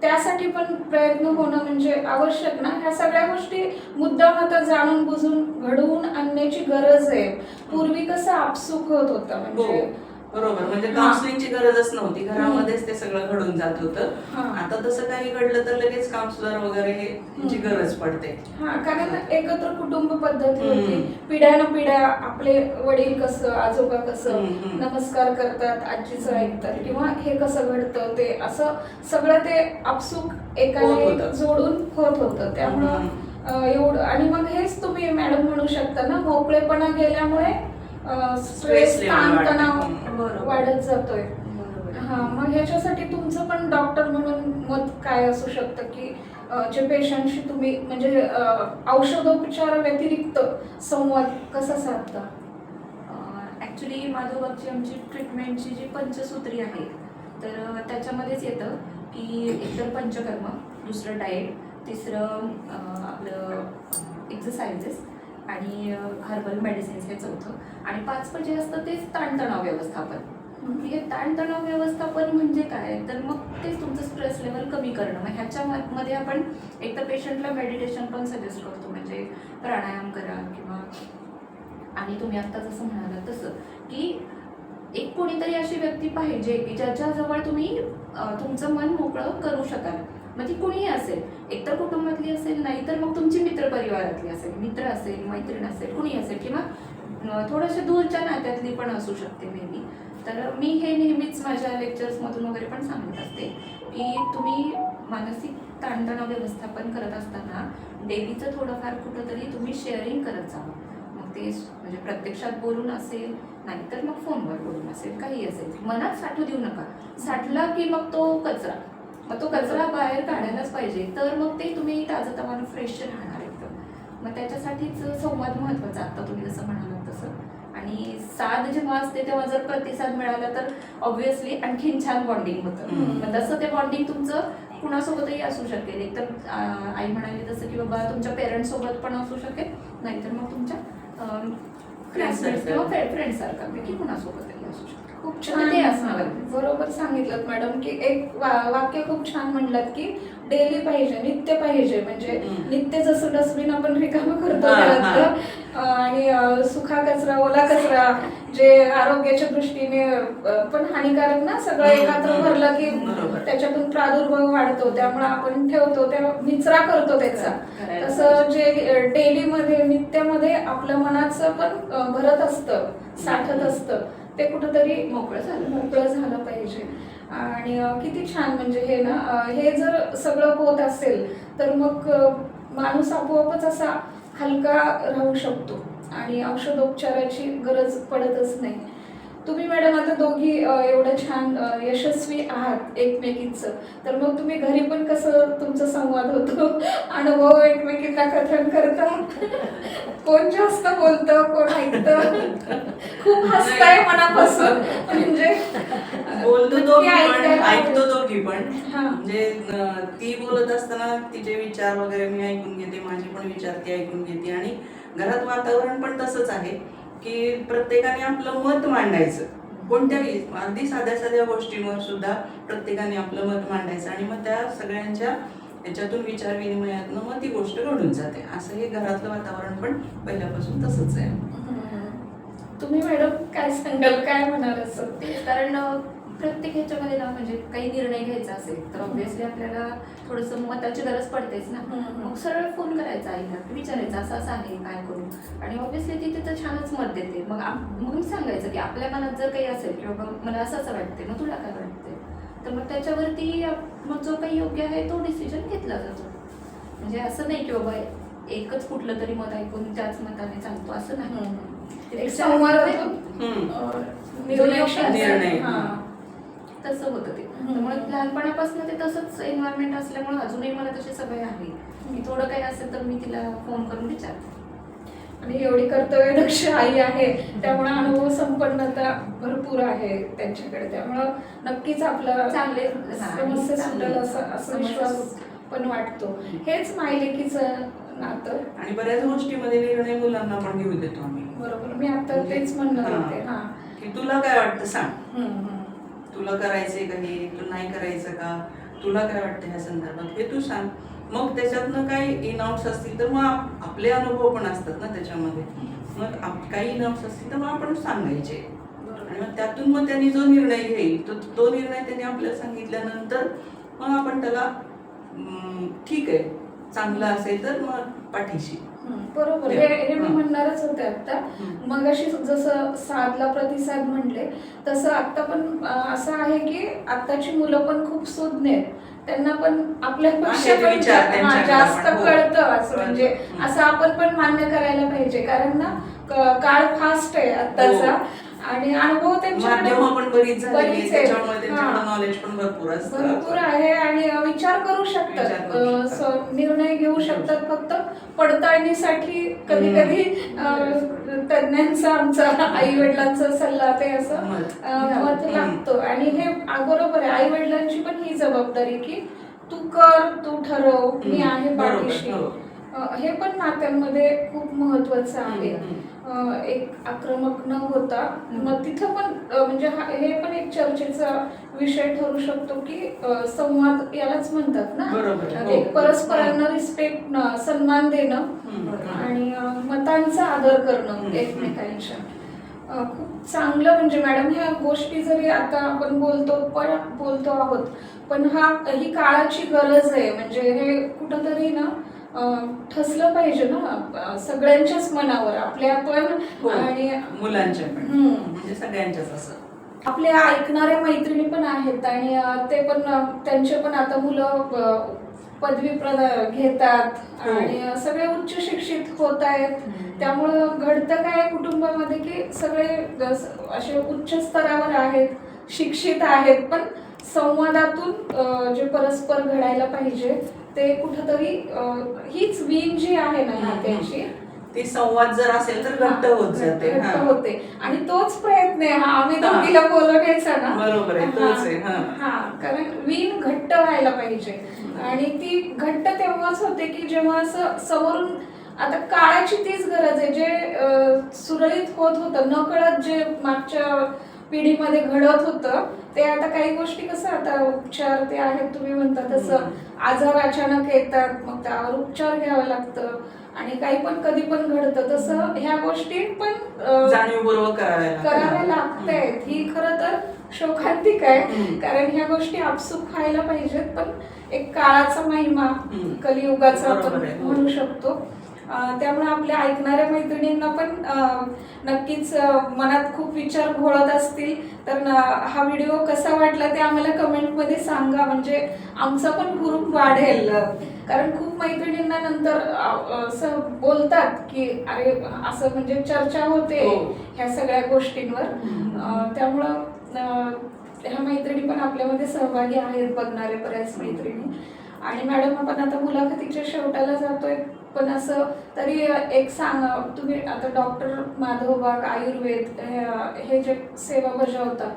त्यासाठी पण प्रयत्न होणं म्हणजे आवश्यक ना. ह्या सगळ्या गोष्टी मुद्दाम आता जाणून बुजून घडवून आणण्याची गरज आहे. पूर्वी कसं आपसूक होत होतं, म्हणजे बरोबर, म्हणजे काउन्सिलिंगची गरजच नव्हती, घरामध्येच ते सगळं घडून जात होतं. आता तसं काही घडलं तर लगेच काउन्सिलर वगैरे ची गरज पडते. कारण एकत्र कुटुंब पद्धती होती, पिढ्यानपिढ्या आपले वडील कसं, आजोबा कसं नमस्कार करतात, आजीचं ऐकतात, किंवा हे कसं घडतं ते असं सगळं ते आपसूक एकाने जोडून होत होतं. त्यामुळं एवढं, आणि मग हेच तुम्ही मॅडम म्हणू शकता ना, मोकळेपणा गेल्यामुळे स्ट्रेस, ताणतणाव वाढत जातोय. मग ह्याच्यासाठी तुमचं पण डॉक्टर म्हणून मत काय असू शकतं की जे पेशंटशी तुम्ही म्हणजे औषधोपचार व्यतिरिक्त संवाद कसा साधता? ॲक्च्युली माधवबागची आमची ट्रीटमेंटची जी पंचसूत्री आहे तर त्याच्यामध्येच येतं की एकतर पंचकर्म, दुसरं डाएट, तिसरं आपलं एक्सरसाइजेस आणि हर्बल मेडिसिन्स हे चौथं, आणि 5 जे असतं तेच ताणतणाव व्यवस्थापन. हे ताणतणाव व्यवस्थापन म्हणजे काय, तर मग तेच तुमचं स्ट्रेस लेवल कमी करणं. मग ह्याच्यामध्ये आपण एक तर पेशंटला मेडिटेशन पण सजेस्ट करतो, म्हणजे प्राणायाम करा किंवा, आणि तुम्ही आत्ता जसं म्हणालात तसं की एक कोणीतरी अशी व्यक्ती पाहिजे की ज्याच्याजवळ तुम्ही तुमचं मन मोकळं करू शकाल. मग ती कुणीही असेल, एकतर कुटुंबातली असेल, नाही तर मग तुमची मित्रपरिवारातली असेल, मित्र असेल, मैत्रीण असेल, कुणी असेल, किंवा थोड्याशा दूरच्या नात्यातली पण असू शकते मे बी. तर मी हे नेहमीच माझ्या लेक्चर्समधून वगैरे पण सांगत असते की तुम्ही मानसिक ताणतणाव व्यवस्थापन करत असताना डेलीचं थोडंफार कुठंतरी तुम्ही शेअरिंग करत जावं. मग ते म्हणजे प्रत्यक्षात बोलून असेल, नाहीतर मग फोनवर बोलून असेल, काही असेल. मनात साठू देऊ नका. साठला की मग तो कचरा, मग तो कचरा बाहेर काढायलाच पाहिजे. तर मग ते तुम्ही ताजंतवानं फ्रेश राहणार एकदम. मग त्याच्यासाठीच संवाद महत्त्वाचा, आता तुम्ही जसं म्हणालात तसं. आणि साध जेव्हा असते तेव्हा जर प्रतिसाद मिळाला तर ऑब्व्हियसली आणखीन छान बॉन्डिंग होतं. मग तसं ते बॉन्डिंग तुमचं कुणासोबतही असू शकेल. एकतर आई म्हणाली तसं की बाबा तुमच्या पेरेंट्ससोबत पण असू शकेल, नाहीतर मग तुमच्या क्लासमेट्स किंवा फ्रेंड सर्कलपैकी कुणासोबतही असू शकेल. खूप छान ते असणार. बरोबर सांगितलं मॅडम की एक वाक्य खूप छान म्हणलात की डेली पाहिजे, नित्य पाहिजे. म्हणजे नित्य जसं डस्टबिन आपण रिकामं करतो घरातलं, आणि सुखा कचरा, ओला कचरा, जे आरोग्याच्या दृष्टीने पण हानिकारक ना, सगळं एकत्र भरलं की त्याच्यातून प्रादुर्भाव वाढतो. त्यामुळे आपण ठेवतो, त्या निचरा करतो त्याचा. तसं जे डेली मध्ये, नित्यामध्ये आपल्या मनाचं पण भरत असतं, साठत असतं, ते कुठंतरी मोकळं झालं पाहिजे. आणि किती छान म्हणजे हे ना, हे जर सगळं होत असेल तर मग माणूस आपोआपच असा हलका राहू शकतो आणि औषधोपचाराची गरज पडतच नाही. तुम्ही मॅडम आता दोघी एवढं छान यशस्वी आहात एकमेकींचं, तर मग तुम्ही घरी पण कसं तुमचा संवाद होतो, अनुभव एकमेकींना कथन करता, कोण जास्त बोलतं, कोण ऐकतं? खूप हसताय मनापासून, म्हणजे बोलतो दोघी पण, ऐकतो दोघी पण. म्हणजे ती बोलत असताना तिचे विचार वगैरे मी ऐकून घेते, माझे पण विचार ती ऐकून घेते. आणि घरात वातावरण पण तसंच आहे की प्रत्येकाने आपलं मत मांडायचं. कोणत्याही अगदी साध्या साध्या गोष्टींवर सुद्धा प्रत्येकाने आपलं मत मांडायचं, आणि मग त्या सगळ्यांच्या याच्यातून विचार विनिमयातनं मग ती गोष्ट घडून जाते. असं हे घरातलं वातावरण पण पहिल्यापासून तसंच आहे. तुम्ही मॅडम काय सांगाल, काय म्हणाल? असं ते कारण प्रत्येक ह्याच्यामध्ये ना म्हणजे काही निर्णय घ्यायचा असेल तर ऑब्व्हियसली आपल्याला थोडंसं मताची गरज पडतेच ना. मग सरळ फोन करायचा आईला, विचारायचं असं असं आहे काय करू, आणि ऑब्व्हियसली ती तिथं छानच मत देते. मग मी सांगायचं की आपल्या मनात जर काही असेल किंवा मला असं असं वाटते, मग तुला काय वाटते, तर मग त्याच्यावरती मग जो काही योग्य आहे तो डिसिजन घेतला जातो. म्हणजे असं नाही की बाबा एकच कुठलं तरी मत ऐकून त्याच मताने चालतो, असं नाही. एक संवादातून निर्णय. तसं होतं ते. त्यामुळे लहानपणापासून ते तसंच एन्व्हायरमेंट असल्यामुळे अजूनही मला तशी सवय आहे की थोडं काही असेल तर मी तिला फोन करून विचारते. आणि एवढी कर्तव्यदक्ष आई आहे त्यामुळे अनुभव संपन्नता भरपूर आहे त्यांच्याकडे, त्यामुळं नक्कीच आपलं चांगले समस्या सुटेल असं विश्वास पण वाटतो. हेच मायलेकीचं नातं. आणि बऱ्याच गोष्टीमध्ये निर्णय मुलांना पण घेऊ देतो आम्ही. बरोबर, मी आता तेच म्हणणार होते. हा, की तुला काय वाटतं सांग, हम्म. तुला करायचंय का हे, तुला नाही करायचं का, तुला काय वाटतं ह्या संदर्भात हे तू सांग. मग त्याच्यातनं काही इन आउट्स असतील तर मग आपले अनुभव पण असतात ना त्याच्यामध्ये. मग काही इन आउट्स असतील तर मग आपण सांगायचे, आणि मग त्यातून मग त्यांनी जो निर्णय घेईल तो निर्णय त्यांनी आपल्याला सांगितल्यानंतर मग आपण त्याला ठीक आहे चांगला असेल तर मग पाठीशी. बरोबर, हे मी म्हणणारच होते आता. मग अशी जसं साधला प्रतिसाद म्हणले तसं आता पण असं आहे की आत्ताची मुलं पण खूप सुज्ञ आहेत, त्यांना पण आपल्यापेक्षा पण जास्त कळतं असं. म्हणजे असं आपण पण मान्य करायला पाहिजे, कारण ना काळ फास्ट आहे आत्ताचा आणि अनुभव त्यांच्याकडे पण बरीच झालेली, त्याच्यामुळे नॉलेज पण भरपूर आहे आणि विचार करू शकतात, निर्णय घेऊ शकतात. फक्त पडताळणीसाठी कधी कधी तज्ञांचा, आमचा आई वडिलांचा सल्ला ते असं मत लागतं. आणि हे बरोबर आहे, आई वडिलांची पण ही जबाबदारी की तू कर, तू ठरव, मी आहे पाठीशी. हे पण नात्यांमध्ये खूप महत्वाचं आहे. एक आक्रमक न होता, मग तिथं पण म्हणजे हे पण एक चर्चेचा विषय ठरू शकतो की संवाद यालाच म्हणतात ना, एक परस्परांना रिस्पेक्ट, सन्मान देणं आणि मतांचा आदर करणं एकमेकांच्या. खूप चांगलं. म्हणजे मॅडम ह्या गोष्टी जरी आता आपण बोलतो आहोत, पण ही काळाची गरज आहे. म्हणजे हे कुठंतरी ना ठसलं पाहिजे ना सगळ्यांच्याच मनावर, आपल्या पण आणि मुलांच्या पण, म्हणजे सगळ्यांच्याच. असं आपल्या ऐकणाऱ्या मैत्रिणी पण आहेत आणि ते पण, त्यांचे पण आता मुलं पदवी घेतात आणि सगळे उच्च शिक्षित होत आहेत. त्यामुळं घडतं काय कुटुंबामध्ये की सगळे असे उच्च स्तरावर आहेत, शिक्षित आहेत, पण संवादातून जे परस्पर घडायला पाहिजे ते कुठंतरी हीच वीण जी आहे ना नात्याची, ती संवाद जर असेल तर घट्ट होते. आणि तोच प्रयत्न आहे आम्ही दोघीला बोलवण्याचा ना. बरोबर आहे, तोच आहे. कारण वीण घट्ट व्हायला पाहिजे आणि ती घट्ट तेव्हाच होते की जेव्हा असं समोरून, आता काळाची तीच गरज आहे, जे सुरळीत होत होतं नकळत, जे मागच्या पिढीमध्ये घडत होतं ते आता काही गोष्टी कसं आता उपचार ते आहेत, तुम्ही म्हणता तसं आजार अचानक येतात, मग त्यावर उपचार घ्यावं लागतं आणि काही पण कधी पण घडतं. तसं ह्या गोष्टी पण जाणीवपूर्वक कराव्या लागतायत. ही खरं तर शोकांतिक आहे, कारण ह्या गोष्टी आपसूक व्हायला पाहिजेत, पण एक काळाचा महिमा, कलियुगाचा आपण म्हणू शकतो. त्यामुळे आपल्या ऐकणाऱ्या मैत्रिणींना पण नक्कीच मनात खूप विचार घोळत असतील तर हा व्हिडिओ कसा वाटला ते आम्हाला कमेंटमध्ये सांगा, म्हणजे आमचा पण ग्रुप वाढेल. कारण खूप मैत्रिणींना नंतर असं बोलतात की अरे असं, म्हणजे चर्चा होते ह्या सगळ्या गोष्टींवर. त्यामुळं ह्या मैत्रिणी पण आपल्यामध्ये सहभागी आहेत, बघणारे बऱ्याच मैत्रिणी. आणि मॅडम आपण आता मुलाखतीच्या शेवटाला जातोय, पण असं तरी एक सांगा, तुम्ही आता डॉक्टर माधव वाघ आयुर्वेद हे जे सेवा बजावता,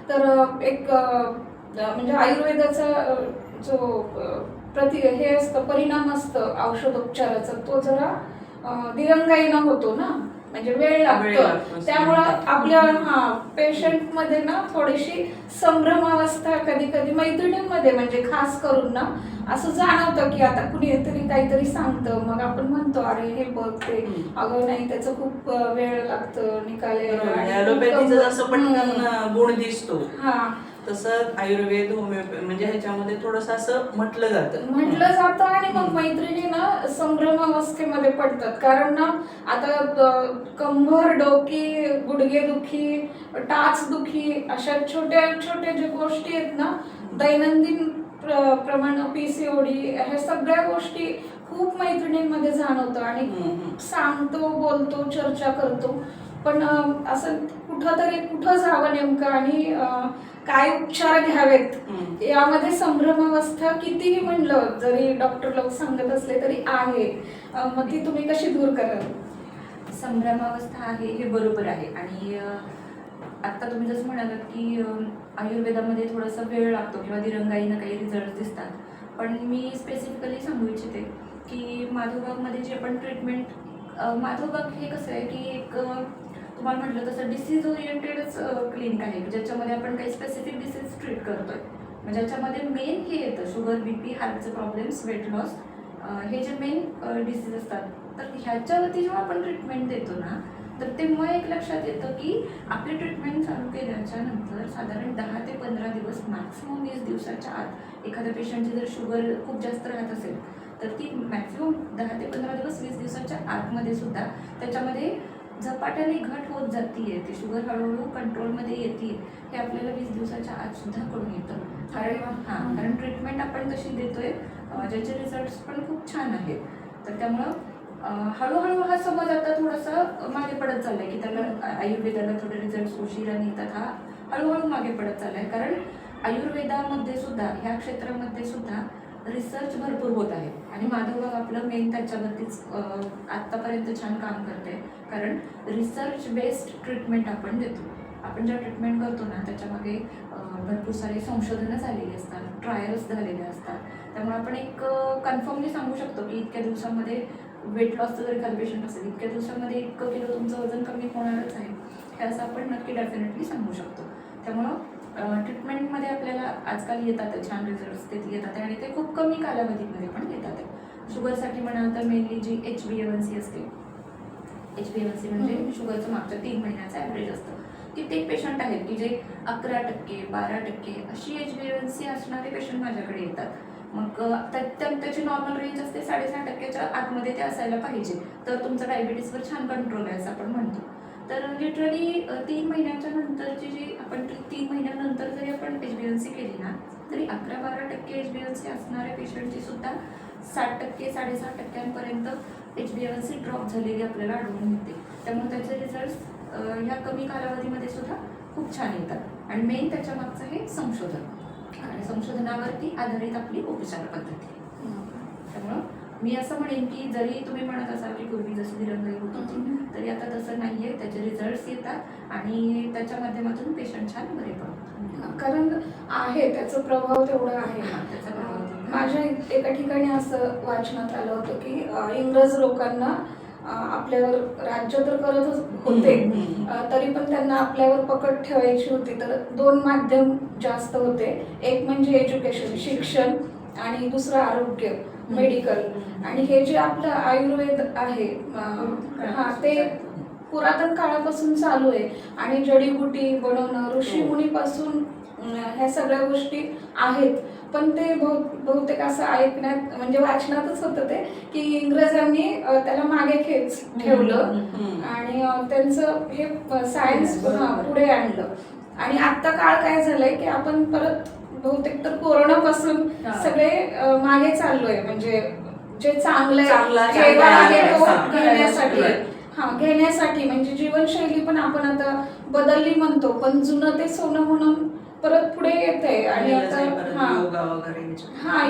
तर एक म्हणजे आयुर्वेदाचा जो हे असतं, परिणाम असतं औषधोपचाराचा, तो जरा दिरंगाईनं होतो ना, म्हणजे वेळ लागतो. त्यामुळं आपल्या पेशंट मध्ये ना थोडीशी संभ्रमावस्था कधी कधी मैत्रिणींमध्ये, म्हणजे खास करून ना असं जाणवतं की आता कुणीतरी काहीतरी सांगतं, मग आपण म्हणतो अरे हे बघ ते, अगं नाही त्याचं खूप वेळ लागतं निकाल यायला. गुण दिसतो. तसं आयुर्वेद होमिओपॅथी म्हणजे ह्याच्यामध्ये थोडंसं असं म्हटलं जातं आणि मग मैत्रिणी ना संभ्रमावस्थेमध्ये पडतात. कारण ना आता कंबर, डोकी, गुडघेदुखी, टाचदुखी अशा छोट्या छोट्या ज्या गोष्टी आहेत ना, दैनंदिन प्रमाण PCOD, ह्या सगळ्या गोष्टी खूप मैत्रिणींमध्ये जाणवतं आणि खूप सांगतो, बोलतो, चर्चा करतो. पण असं कुठं जावं नेमकं आणि काय उपचार घ्यावेत यामध्ये संभ्रमावस्था कितीही म्हणलं जरी डॉक्टर लोक सांगत असले तरी आहे. मग ती तुम्ही कशी दूर कराल? संभ्रमावस्था आहे हे बरोबर आहे. आणि आता तुम्ही जसं म्हणालात की आयुर्वेदामध्ये थोडासा वेळ लागतो किंवा दिरंगाईनं काही रिझल्ट दिसतात. पण मी स्पेसिफिकली सांगू इच्छिते की माधवबागमध्ये जे आपण ट्रीटमेंट, माधवबाग हे कसं आहे की एक तुम्हाला म्हटलं तसं डिसीज ओरिएंटेडच क्लिनिक आहे, ज्याच्यामध्ये आपण काही स्पेसिफिक डिसीज ट्रीट करतोय. म्हणजे ज्याच्यामध्ये मेन हे येतं शुगर, BP, हार्टचे प्रॉब्लेम्स, वेट लॉस, हे जे मेन डिसीज असतात. तर ह्याच्यावरती जेव्हा आपण ट्रीटमेंट देतो ना, तर तेव्हा एक लक्षात येतं की आपली ट्रीटमेंट चालू केल्याच्या नंतर साधारण 10 ते 15 दिवस, मॅक्सिमम 20 दिवसाच्या आत एखाद्या पेशंटची जर शुगर खूप जास्त राहत असेल तर ती मॅक्सिमम 10 ते 15 दिवस, 20 दिवसाच्या आतमध्ये सुद्धा त्याच्यामध्ये झपाट्याने घट होत जातीये, ती शुगर हळूहळू कंट्रोलमध्ये येते, हे आपल्याला 20 दिवसाच्या आत सुद्धा कळून येतं. कारण ट्रीटमेंट आपण तशी देतोय ज्याचे रिझल्ट्स पण खूप छान आहेत. तर त्यामुळं हळूहळू हा समज आता थोडासा मागे पडत चाललाय की त्याला आयुर्वेदाला थोडे रिझल्ट्स उशिराने येतात, हा हळूहळू मागे पडत चाललाय. कारण आयुर्वेदामध्ये सुद्धा, ह्या क्षेत्रामध्ये सुद्धा रिसर्च भरपूर होत आहे आणि माधवबाग आपलं मेन त्याच्यावरतीच आत्तापर्यंत छान काम करते. कारण रिसर्च बेस्ड ट्रीटमेंट आपण देतो. आपण ज्या ट्रीटमेंट करतो ना त्याच्यामागे भरपूर सारे संशोधनं झालेली असतात, ट्रायल्स झालेले असतात. त्यामुळे आपण एक कन्फर्मली सांगू शकतो की इतक्या दिवसामध्ये वेट लॉसचं जर एखादं पेशंट असेल, इतक्या दिवसामध्ये 1 किलो तुमचं वजन कमी होणारच आहे, हे असं आपण नक्की डेफिनेटली सांगू शकतो. त्यामुळं ट्रीटमेंटमध्ये आपल्याला आजकाल येतात छान रिझल्ट्स, ते येतात आणि ते खूप कमी कालावधीमध्ये पण येतात. शुगरसाठी म्हणाल तर मेनली जी HbA1c असते, HbA1c म्हणजे शुगरचं मागच्या 3 महिन्याचं ॲव्हरेज असतं. कित्येक पेशंट आहेत की जे 11%, 12% अशी HbA1c असणारे पेशंट माझ्याकडे येतात. मग त्याची नॉर्मल रेंज असते 6.5%च्या आतमध्ये ते असायला पाहिजे, तर तुमचं डायबिटीसवर छान कंट्रोल आहे असं आपण म्हणतो. तर लिटरली 3 महिन्याच्या नंतरची जी आपण 3 महिन्यानंतर जरी आपण HbA1c केली ना, तरी 11-12% HbA1c असणाऱ्या पेशंटची सुद्धा 60%, 6.5%पर्यंत HbA1c ड्रॉप झालेली आपल्याला आढळून येते. त्यामुळे त्याचे रिझल्ट्स ह्या कमी कालावधीमध्ये सुद्धा खूप छान येतात. आणि मेन त्याच्या मागचं हे संशोधन आणि संशोधनावरती आधारित आपली उपचार पद्धती. त्यामुळं मी असं म्हणेन की जरी तुम्ही म्हणत असाल की पूर्वी जशी दिरंगाई होत होती, तरी आता तसं नाहीये. त्याचे रिझल्ट्स येतात आणि त्याच्या माध्यमातून पेशंट छान बरे पडतात. कारण आहे त्याचा प्रभाव तेवढा आहे. त्याचा प्रभाव माझ्या एका ठिकाणी असं वाचनात आलं होतं की इंग्रज लोकांना आपल्यावर राज्य तर करतच होते, तरी पण त्यांना आपल्यावर पकड ठेवायची होती. तर 2 माध्यम जास्त होते, एक म्हणजे एज्युकेशन, शिक्षण, आणि दुसरं आरोग्य, मेडिकल. आणि हे जे आपलं आयुर्वेद आहे ते पुरातन काळापासून चालू आहे आणि जडीबुटी बनवणं, ऋषीमुनीपासून ह्या सगळ्या गोष्टी आहेत. पण ते बहुतेक असं ऐकण्यात म्हणजे वाचनातच होतं ते की इंग्रजांनी त्याला मागे खेच ठेवलं आणि त्यांचं हे सायन्स पुढे आणलं. आणि आत्ता काळ काय झालंय की आपण परत बहुतेक तर कोरोनापासून सगळे मागे चाललोय. म्हणजे जे चांगलं आहे तो घेण्यासाठी म्हणजे जीवनशैली पण आपण आता बदलली म्हणतो, पण जुनं ते सोनं म्हणून परत पुढे येते. आणि आता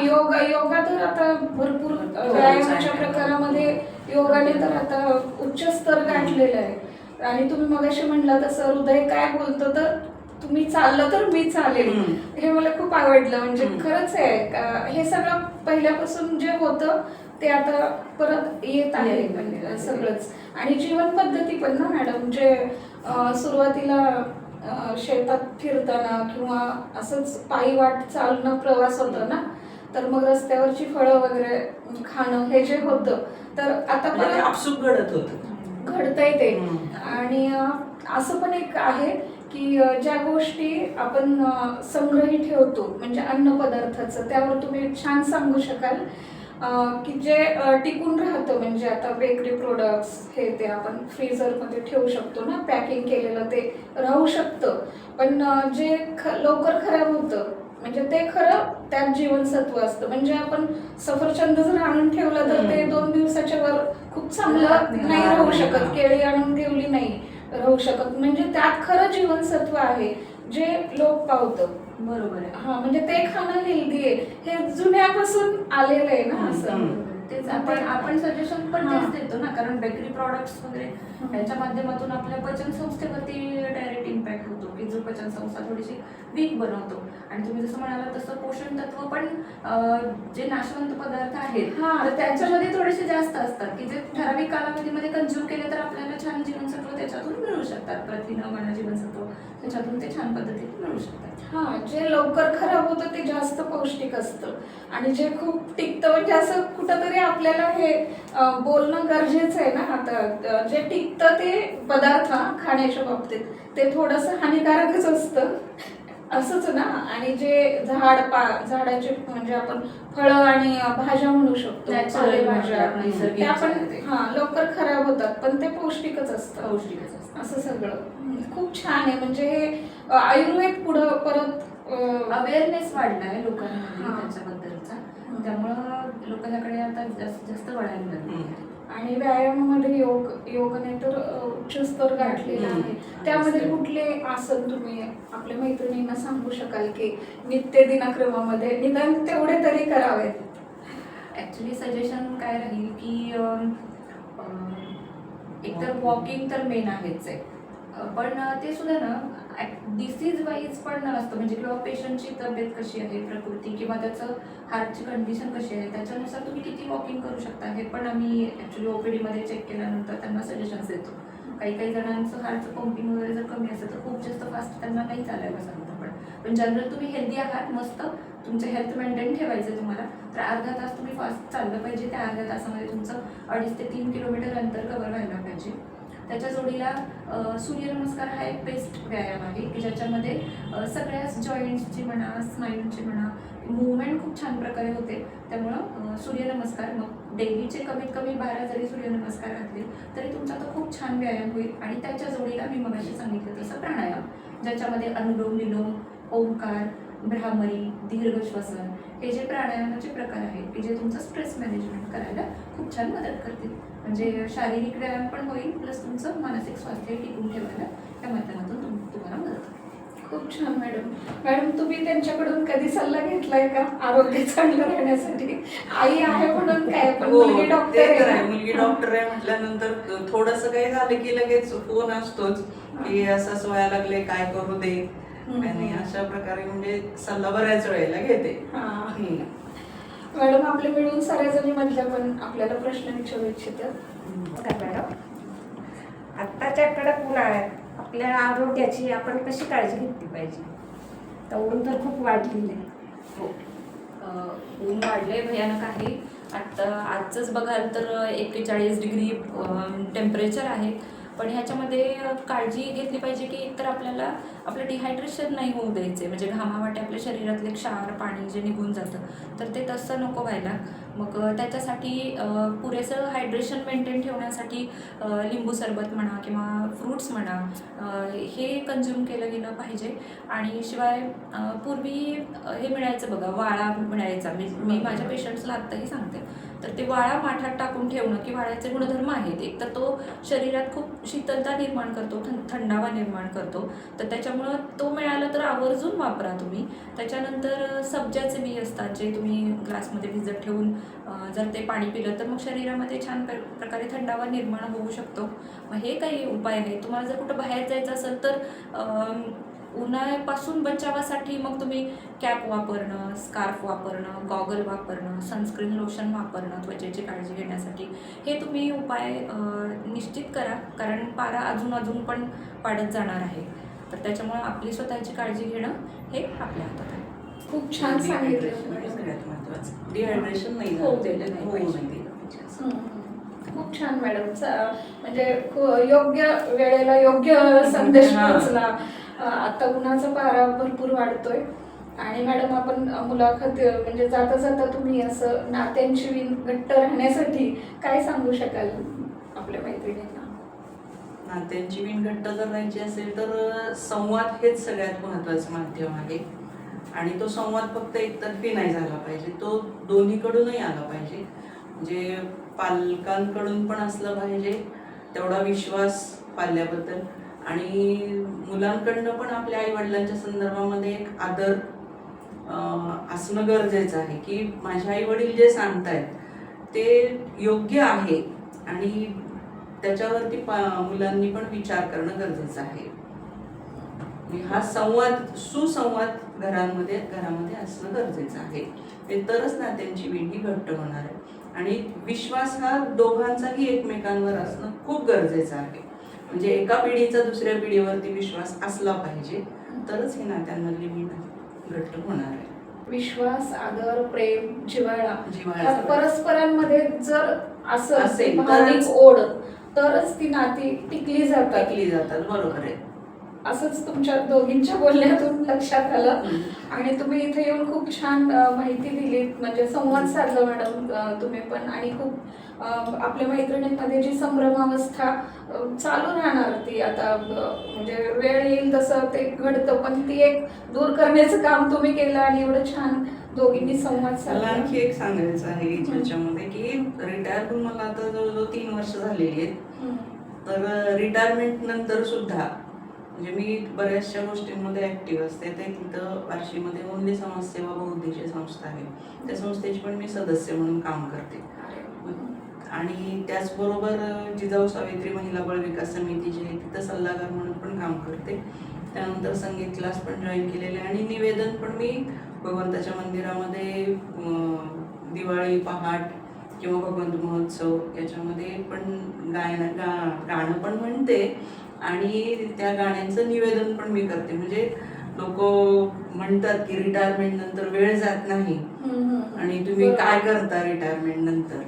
योगा तर आता भरपूर व्यायामाच्या प्रकारामध्ये योगाने तर आता उच्च स्तर गाठलेला आहे. आणि तुम्ही मगाशी म्हणला तसं हृदय काय बोलतो, तर तुम्ही चाललं तर मी चालेल, हे मला खूप आवडलं. म्हणजे खरंच आहे, हे सगळं पहिल्यापासून जे होतं ते आता परत येत आहे सगळंच. आणि जीवन पद्धती पण ना मॅडम, जे सुरुवातीला शेतात फिरताना किंवा असंच पायी वाट चालणं प्रवास होतो ना, तर मग रस्त्यावरची फळं वगैरे खाणं हे जे होतं, तर आता परत आपसूक घडतंय ते. आणि असं पण एक आहे की ज्या गोष्टी आपण संग्रही ठेवतो म्हणजे अन्न पदार्थाचं, त्यावर तुम्ही छान सांगू शकाल की जे टिकून राहतं, म्हणजे आता बेकरी प्रोडक्ट्स हे ते आपण फ्रीझरमध्ये ठेवू शकतो ना, पॅकिंग केलेलं ते राहू शकतं, पण जे लवकर खराब होतं म्हणजे ते खरं त्यात जीवनसत्व असतं. म्हणजे आपण सफरचंद जर आणून ठेवलं तर ते 2 दिवसाच्या वर खूप चांगलं नाही राहू शकत, केळी आणून ठेवली नाही राहू शकत, म्हणजे त्यात खरं जीवनसत्व आहे जे लोक पावतं. बरोबर आहे. हा, म्हणजे ते खाणं हेल्दी आहे, हे जुन्यापासून आलेलं आहे ना असं. तेच आपण सजेशन पण तेच देतो ना, कारण बेकरी प्रॉडक्ट्स वगैरे याच्या माध्यमातून आपल्या पचन संस्थेवरती डायरेक्ट इम्पॅक्ट होतो, की जो पचन संस्था थोडीशी वीक बनवतो. आणि तुम्ही जसं म्हणाला तसं पोषण तत्व पण जे नाशवंत पदार्थ आहेत तर त्याच्यामध्ये थोडेसे जास्त असतात, की जे ठराविक कालावधीमध्ये कंझ्युम केले तर आपल्याला छान जीवनसत्व त्याच्यातून मिळू शकतात. प्रथिनं म्हणा, जीवनसत्व त्याच्यातून ते छान पद्धतीने मिळू शकतात. हा, जे लवकर खराब होतं ते जास्त पौष्टिक असतं, आणि जे खूप टिकतं म्हणजे असं कुठंतरी आपल्याला हे बोलणं गरजेचं आहे ना. आता जे टिकतं ते पदार्थ खाण्याच्या बाबतीत ते थोडंसं हानिकारकच असतं असंच ना. आणि जे झाडाचे म्हणजे आपण फळं आणि भाज्या म्हणू शकतो, पालेभाज्या, त्या पण लवकर खराब होतात पण ते पौष्टिकच असतं. असं सगळं खूप छान आहे. म्हणजे हे आयुर्वेद पुढं परत अवेअरनेस वाढलाय लोकांमध्ये त्याच्याबद्दलचा, त्यामुळं लोक ह्याकडे आता जास्त वळायला लागले. आणि व्यायामामध्ये योगाने तर उच्च स्तर गाठलेला आहे. त्यामध्ये कुठले आसन तुम्ही आपल्या मैत्रिणींना सांगू शकाल की नित्य दिनक्रमामध्ये निदान तेवढे तरी करावेत? ऍक्च्युली सजेशन काय राहील की एकतर वॉकिंग तर मेन आहेच आहे, पण ते सुद्धा ना डिसीज वाईज पण असतं, म्हणजे किंवा पेशंटची तब्येत कशी आहे, प्रकृती किंवा त्याचं हार्टची कंडिशन कशी आहे त्याच्यानुसार तुम्ही किती वॉकिंग करू शकता हे पण आम्ही ॲक्च्युली OPD चेक केल्यानंतर त्यांना सजेशन्स देतो. काही जणांचं हार्टचं पंपिंग वगैरे जर कमी असेल तर खूप जास्त फास्ट त्यांना नाही चालायला सांगतो आपण. पण जनरल तुम्ही हेल्दी आहात, मस्त तुमचं हेल्थ मेंटेन ठेवायचं तुम्हाला, तर अर्धा तास तुम्ही फास्ट चाललं पाहिजे. त्या अर्ध्या तासामध्ये तुमचं 2.5 ते 3 किलोमीटर अंतर कव्हर व्हायला पाहिजे. त्याच्या जोडीला सूर्यनमस्कार हा एक बेस्ट व्यायाम आहे की ज्याच्यामध्ये सगळ्याच जॉईंट्सची म्हणा, स्नायूंची म्हणा मूवमेंट खूप छान प्रकारे होते. त्यामुळं सूर्यनमस्कार मग डेलीचे कमीत कमी 12 जरी सूर्यनमस्कार घातले तरी तुमचा तो खूप छान व्यायाम होईल. आणि त्याच्या जोडीला मी मगाशी सांगितलं तसं प्राणायाम, ज्याच्यामध्ये अनुलोम विलोम, ओंकार, भ्रामरी, दीर्घ श्वसन हे जे प्राणायामाचे प्रकार आहेत की जे तुमचं स्ट्रेस मॅनेजमेंट करायला खूप छान मदत करतील. म्हणजे शारीरिक व्यायाम पण होईल प्लस तुमचं मानसिक स्वास्थ्य टिकून ठेवायला त्या माध्यमातून तुम्हाला मदत होईल. खूप छान मॅडम, तुम्ही त्यांच्याकडून कधी सल्ला घेतलाय का आरोग्य चांगलं राहण्यासाठी? आई आहे म्हणून काय, पण मुलगी डॉक्टर आहे. मुलगी डॉक्टर आहे म्हटल्यानंतर थोडंसं काही झालं की लगेच फोन असतोच की असं व्हायला लागले, काय करू दे, आणि अशा प्रकारे म्हणजे सल्ला बऱ्याच वेळेला घेते. मॅडम, आपले मिळून साऱ्या जणी मधल्या पण आपल्याला प्रश्न विचारू इच्छितात. मॅडम, आत्ताच्या कडक उन्हाळ्यात आपल्या आरोग्याची आपण कशी काळजी घेतली पाहिजे? तर ऊन तर खूप वाढलेलं आहे. हो, ऊन वाढले भयानक आहे. आत्ता आजच बघाल तर 41 डिग्री टेम्परेचर आहे. पण ह्याच्यामध्ये काळजी घेतली पाहिजे की एकतर आपल्याला आपलं डिहायड्रेशन नाही होऊ द्यायचे, म्हणजे घामावाटे आपल्या शरीरातले क्षार पाणी जे निघून जातं तर ते तसं नको व्हायला. मग त्याच्यासाठी पुरेसं हायड्रेशन मेंटेन ठेवण्यासाठी लिंबू सरबत म्हणा किंवा फ्रूट्स म्हणा हे कंझ्युम केलं गेलं पाहिजे. आणि शिवाय पूर्वी हे मिळायचं बघा, वाळा मिळायचा. मी माझ्या पेशंट्सला आत्ताही सांगते, तर ते वाळा माठात टाकून ठेवणं की वाळ्याचे गुणधर्म आहेत. एक तर तो शरीरात खूप शीतलता निर्माण करतो, थंडावा निर्माण करतो, तर त्याच्यामुळं तो मिळाला तर आवर्जून वापरा तुम्ही. त्याच्यानंतर सब्जाचे बी असतात जे तुम्ही ग्लासमध्ये भिजत ठेवून जर ते पाणी पिलं तर मग शरीरामध्ये छान प्रकारे थंडावा निर्माण होऊ शकतो. मग हे काही उपाय आहेत. तुम्हाला जर कुठं बाहेर जायचं असेल तर उन्हाळ्यापासून बचावासाठी मग तुम्ही कॅप वापरणं, स्कार्फ वापरणं, गॉगल वापरणं, सनस्क्रीन लोशन वापरणं त्वचेची काळजी घेण्यासाठी, हे तुम्ही उपाय निश्चित करा. कारण पारा अजून पण वाढत जाणार आहे, तर त्याच्यामुळे आपली स्वतःची काळजी घेणं हे आपल्या हातात आहे. खूप छान सांगितलं. डिहायड्रेशन नाही होऊ दिलं नाही पाहिजे. खूप छान मॅडम, म्हणजे योग्य वेळेला योग्य संदेश पोहोचला. आता उन्हाचा पारा भरपूर वाढतोय आणि मॅडम आपण मुलाखत म्हणजे जाता जाता तुम्ही असं नात्यांची विण घट्ट राहण्यासाठी काय सांगू शकाल आपल्या मैत्रिणींना? नात्यांची विण घट्ट जर राहायची असेल तर संवाद हेच सगळ्यात महत्त्वाचं माध्यम आहे. आणि तो संवाद फक्त एकतर्फी नाही झाला पाहिजे, तो दोन्हीकडूनही आला पाहिजे. म्हणजे पालकांकडून पण असलं पाहिजे तेवढा विश्वास पाल्याबद्दल, आणि मुलांकडनं पण आपल्या आई वडिलांच्या संदर्भामध्ये एक आदर असणं गरजेचं आहे, की माझे आई वडील जे सांगतायत ते योग्य आहे आणि त्याच्यावरती मुलांनी पण विचार करणं गरजेचं आहे. हा सुसंवाद घरामध्ये असणं गरजेचं आहे. ते तरच नात्यांची विण ही घट्ट होणार आहे. आणि विश्वास हा दोघांचाही एकमेकांवर असणं खूप गरजेचं आहे. म्हणजे एका पिढीचा दुसऱ्या पिढीवरती विश्वास असला पाहिजे, तरच हे नात्यांमधली विण घट्ट होणार आहे. विश्वास, आदर, प्रेम, जिव्हाळा जिव्हाळा परस्परांमध्ये जर असं असेल भावनिक ओढ तरच ती नाती टिकली जातात. बरोबर आहे. असंच तुमच्या दोघींच्या बोलण्यातून लक्षात आलं. आणि तुम्ही इथे येऊन खूप छान माहिती दिली, म्हणजे संवाद साधला मॅडम तुम्ही पण. आणि खूप आपल्या मैत्रिणींमध्ये जी संभ्रमावस्था चालू राहणार ती आता म्हणजे वेळ येईल तसं ते घडतं, पण ती एक दूर करण्याचं काम तुम्ही केलं आणि एवढं छान दोघींनी संवाद मला साधला. आणखी एक सांगायचं आहे याच्यामध्ये की रिटायर होऊन मला आता जवळजवळ 3 वर्ष झालेली आहेत. तर रिटायरमेंट नंतर सुद्धा म्हणजे मी बऱ्याचशा गोष्टींमध्ये ऍक्टिव्ह असते. ते तिथं बार्शीमध्ये ओन्ली समाजसेवा बहुउद्देशीय संस्था आहे, त्या संस्थेची पण मी सदस्य म्हणून काम करते. आणि त्याचबरोबर जिजाऊ सावित्री महिला बळ विकास समिती जी आहे तिथं सल्लागार म्हणून पण काम करते. त्यानंतर संगीत क्लास पण जॉईन केलेले आहे. आणि निवेदन पण मी भगवंताच्या मंदिरामध्ये दिवाळी पहाट किंवा भगवंत महोत्सव याच्यामध्ये पण गाणं पण म्हणते आणि त्या गाण्यांचं निवेदन पण मी करते. म्हणजे लोक म्हणतात की रिटायरमेंट नंतर वेळ जात नाही आणि तुम्ही काय करता रिटायरमेंट नंतर,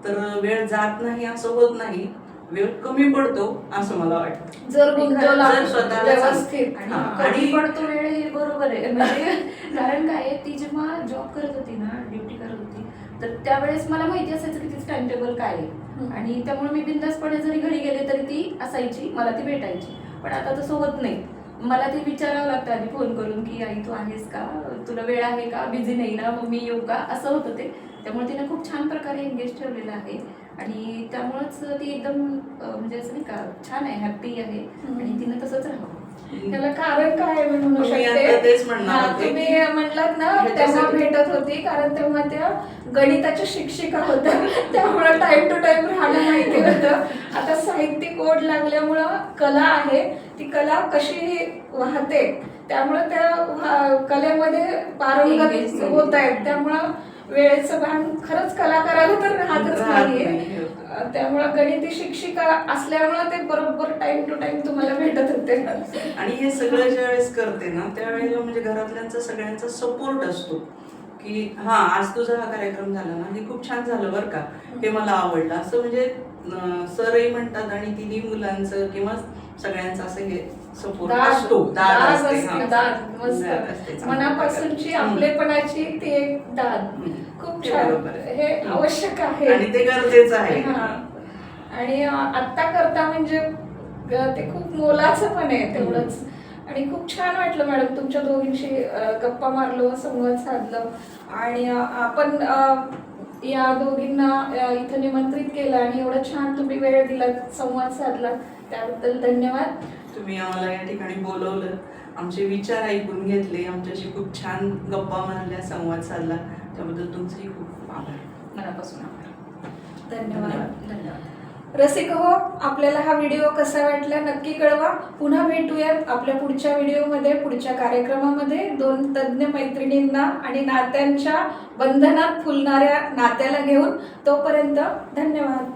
तर वेळ जात नाही असं होत नाही, वेळ कमी पडतो असं मला वाटतं. जर गुंतवला स्वतःला व्यवस्थित आणि पडतो वेळ हे बरोबर आहे. म्हणजे कारण काय आहे, ती जेव्हा जॉब करत होती ना, ड्युटी करत होती, तर त्यावेळेस मला माहिती असायचं की तिचं टाइम टेबल काय आहे. आणि त्यामुळे मी बिंदासपणे जरी घरी गेले तरी ती असायची, मला ती भेटायची. पण आता तसं होत नाही. मला ते विचारावं लागतं आधी फोन करून की आई तू आहेस का, तुला वेळ आहे का, बिझी नाही ना, मग मी येऊ का, असं होतं ते. त्यामुळे तिने खूप छान प्रकारे एंगेज ठेवलेलं आहे आणि त्यामुळेच ती एकदम म्हणजे असं नाही का छान आहे, हॅप्पी आहे आणि तिनं तसंच राहावं. त्याला कारण काय मी म्हणू शकते, तेच म्हणणार होते. तुम्ही म्हणलात ना तेव्हा भेटत होती कारण तेव्हा त्या गणिताच्या शिक्षिका होत्या, त्यामुळे टाइम टू टाइम राहणं माहिती होतं. आता साहित्यिक ओढ लागल्यामुळं कला आहे, ती कला कशी वाहते त्यामुळे त्या कलेमध्ये पारंगत होत आहेत. त्यामुळं वेळेचं भान खरंच कलाकाराला तर राहतच नाहीये. त्यामुळं गणिती शिक्षिका असल्यामुळे ते बरोबर टाइम टू टाइम तुम्हाला भेटत होते. आणि हे सगळं ज्यावेळेस करते ना त्यावेळेला म्हणजे घरातल्यांचा सगळ्यांचा सपोर्ट असतो की हा आज तुझा हा कार्यक्रम झाला ना, हे खूप छान झालं बरं का, हे मला आवडलं असं. म्हणजे सरही म्हणतात आणि तिन्ही मुलांचं किंवा सगळ्यांचं असं हे सपोर्ट असतो. मनापासूनची आपलेपणाची ती एक दाद खूप छान, हे आवश्यक आहे आणि ते गरजेचं आहे. आणि आत्ता करता म्हणजे ते खूप मोलाचं पण आहे तेवढंच. आणि खूप छान वाटलं मॅडम तुमच्या दोघींशी गप्पा मारलो, संवाद साधलं. आणि आपण या दोघींना इथं निमंत्रित केलं आणि एवढं छान तुम्ही वेळ दिला, संवाद साधला, त्याबद्दल धन्यवाद. तुम्ही आम्हाला या ठिकाणी बोलवलं, आमचे विचार ऐकून घेतले, आमच्याशी खूप छान गप्पा मारल्या, संवाद साधला, त्याबद्दल तुमचेही खूप खूप आभार. मनापासून आभार. धन्यवाद. रसिक हो, आपल्याला हा व्हिडिओ कसा वाटला नक्की कळवा. पुन्हा भेटूयात आपल्या पुढच्या व्हिडिओमध्ये, पुढच्या कार्यक्रमामध्ये 2 तज्ज्ञ मैत्रिणींना आणि नात्यांच्या बंधनात फुलणाऱ्या नात्याला घेऊन. तोपर्यंत धन्यवाद.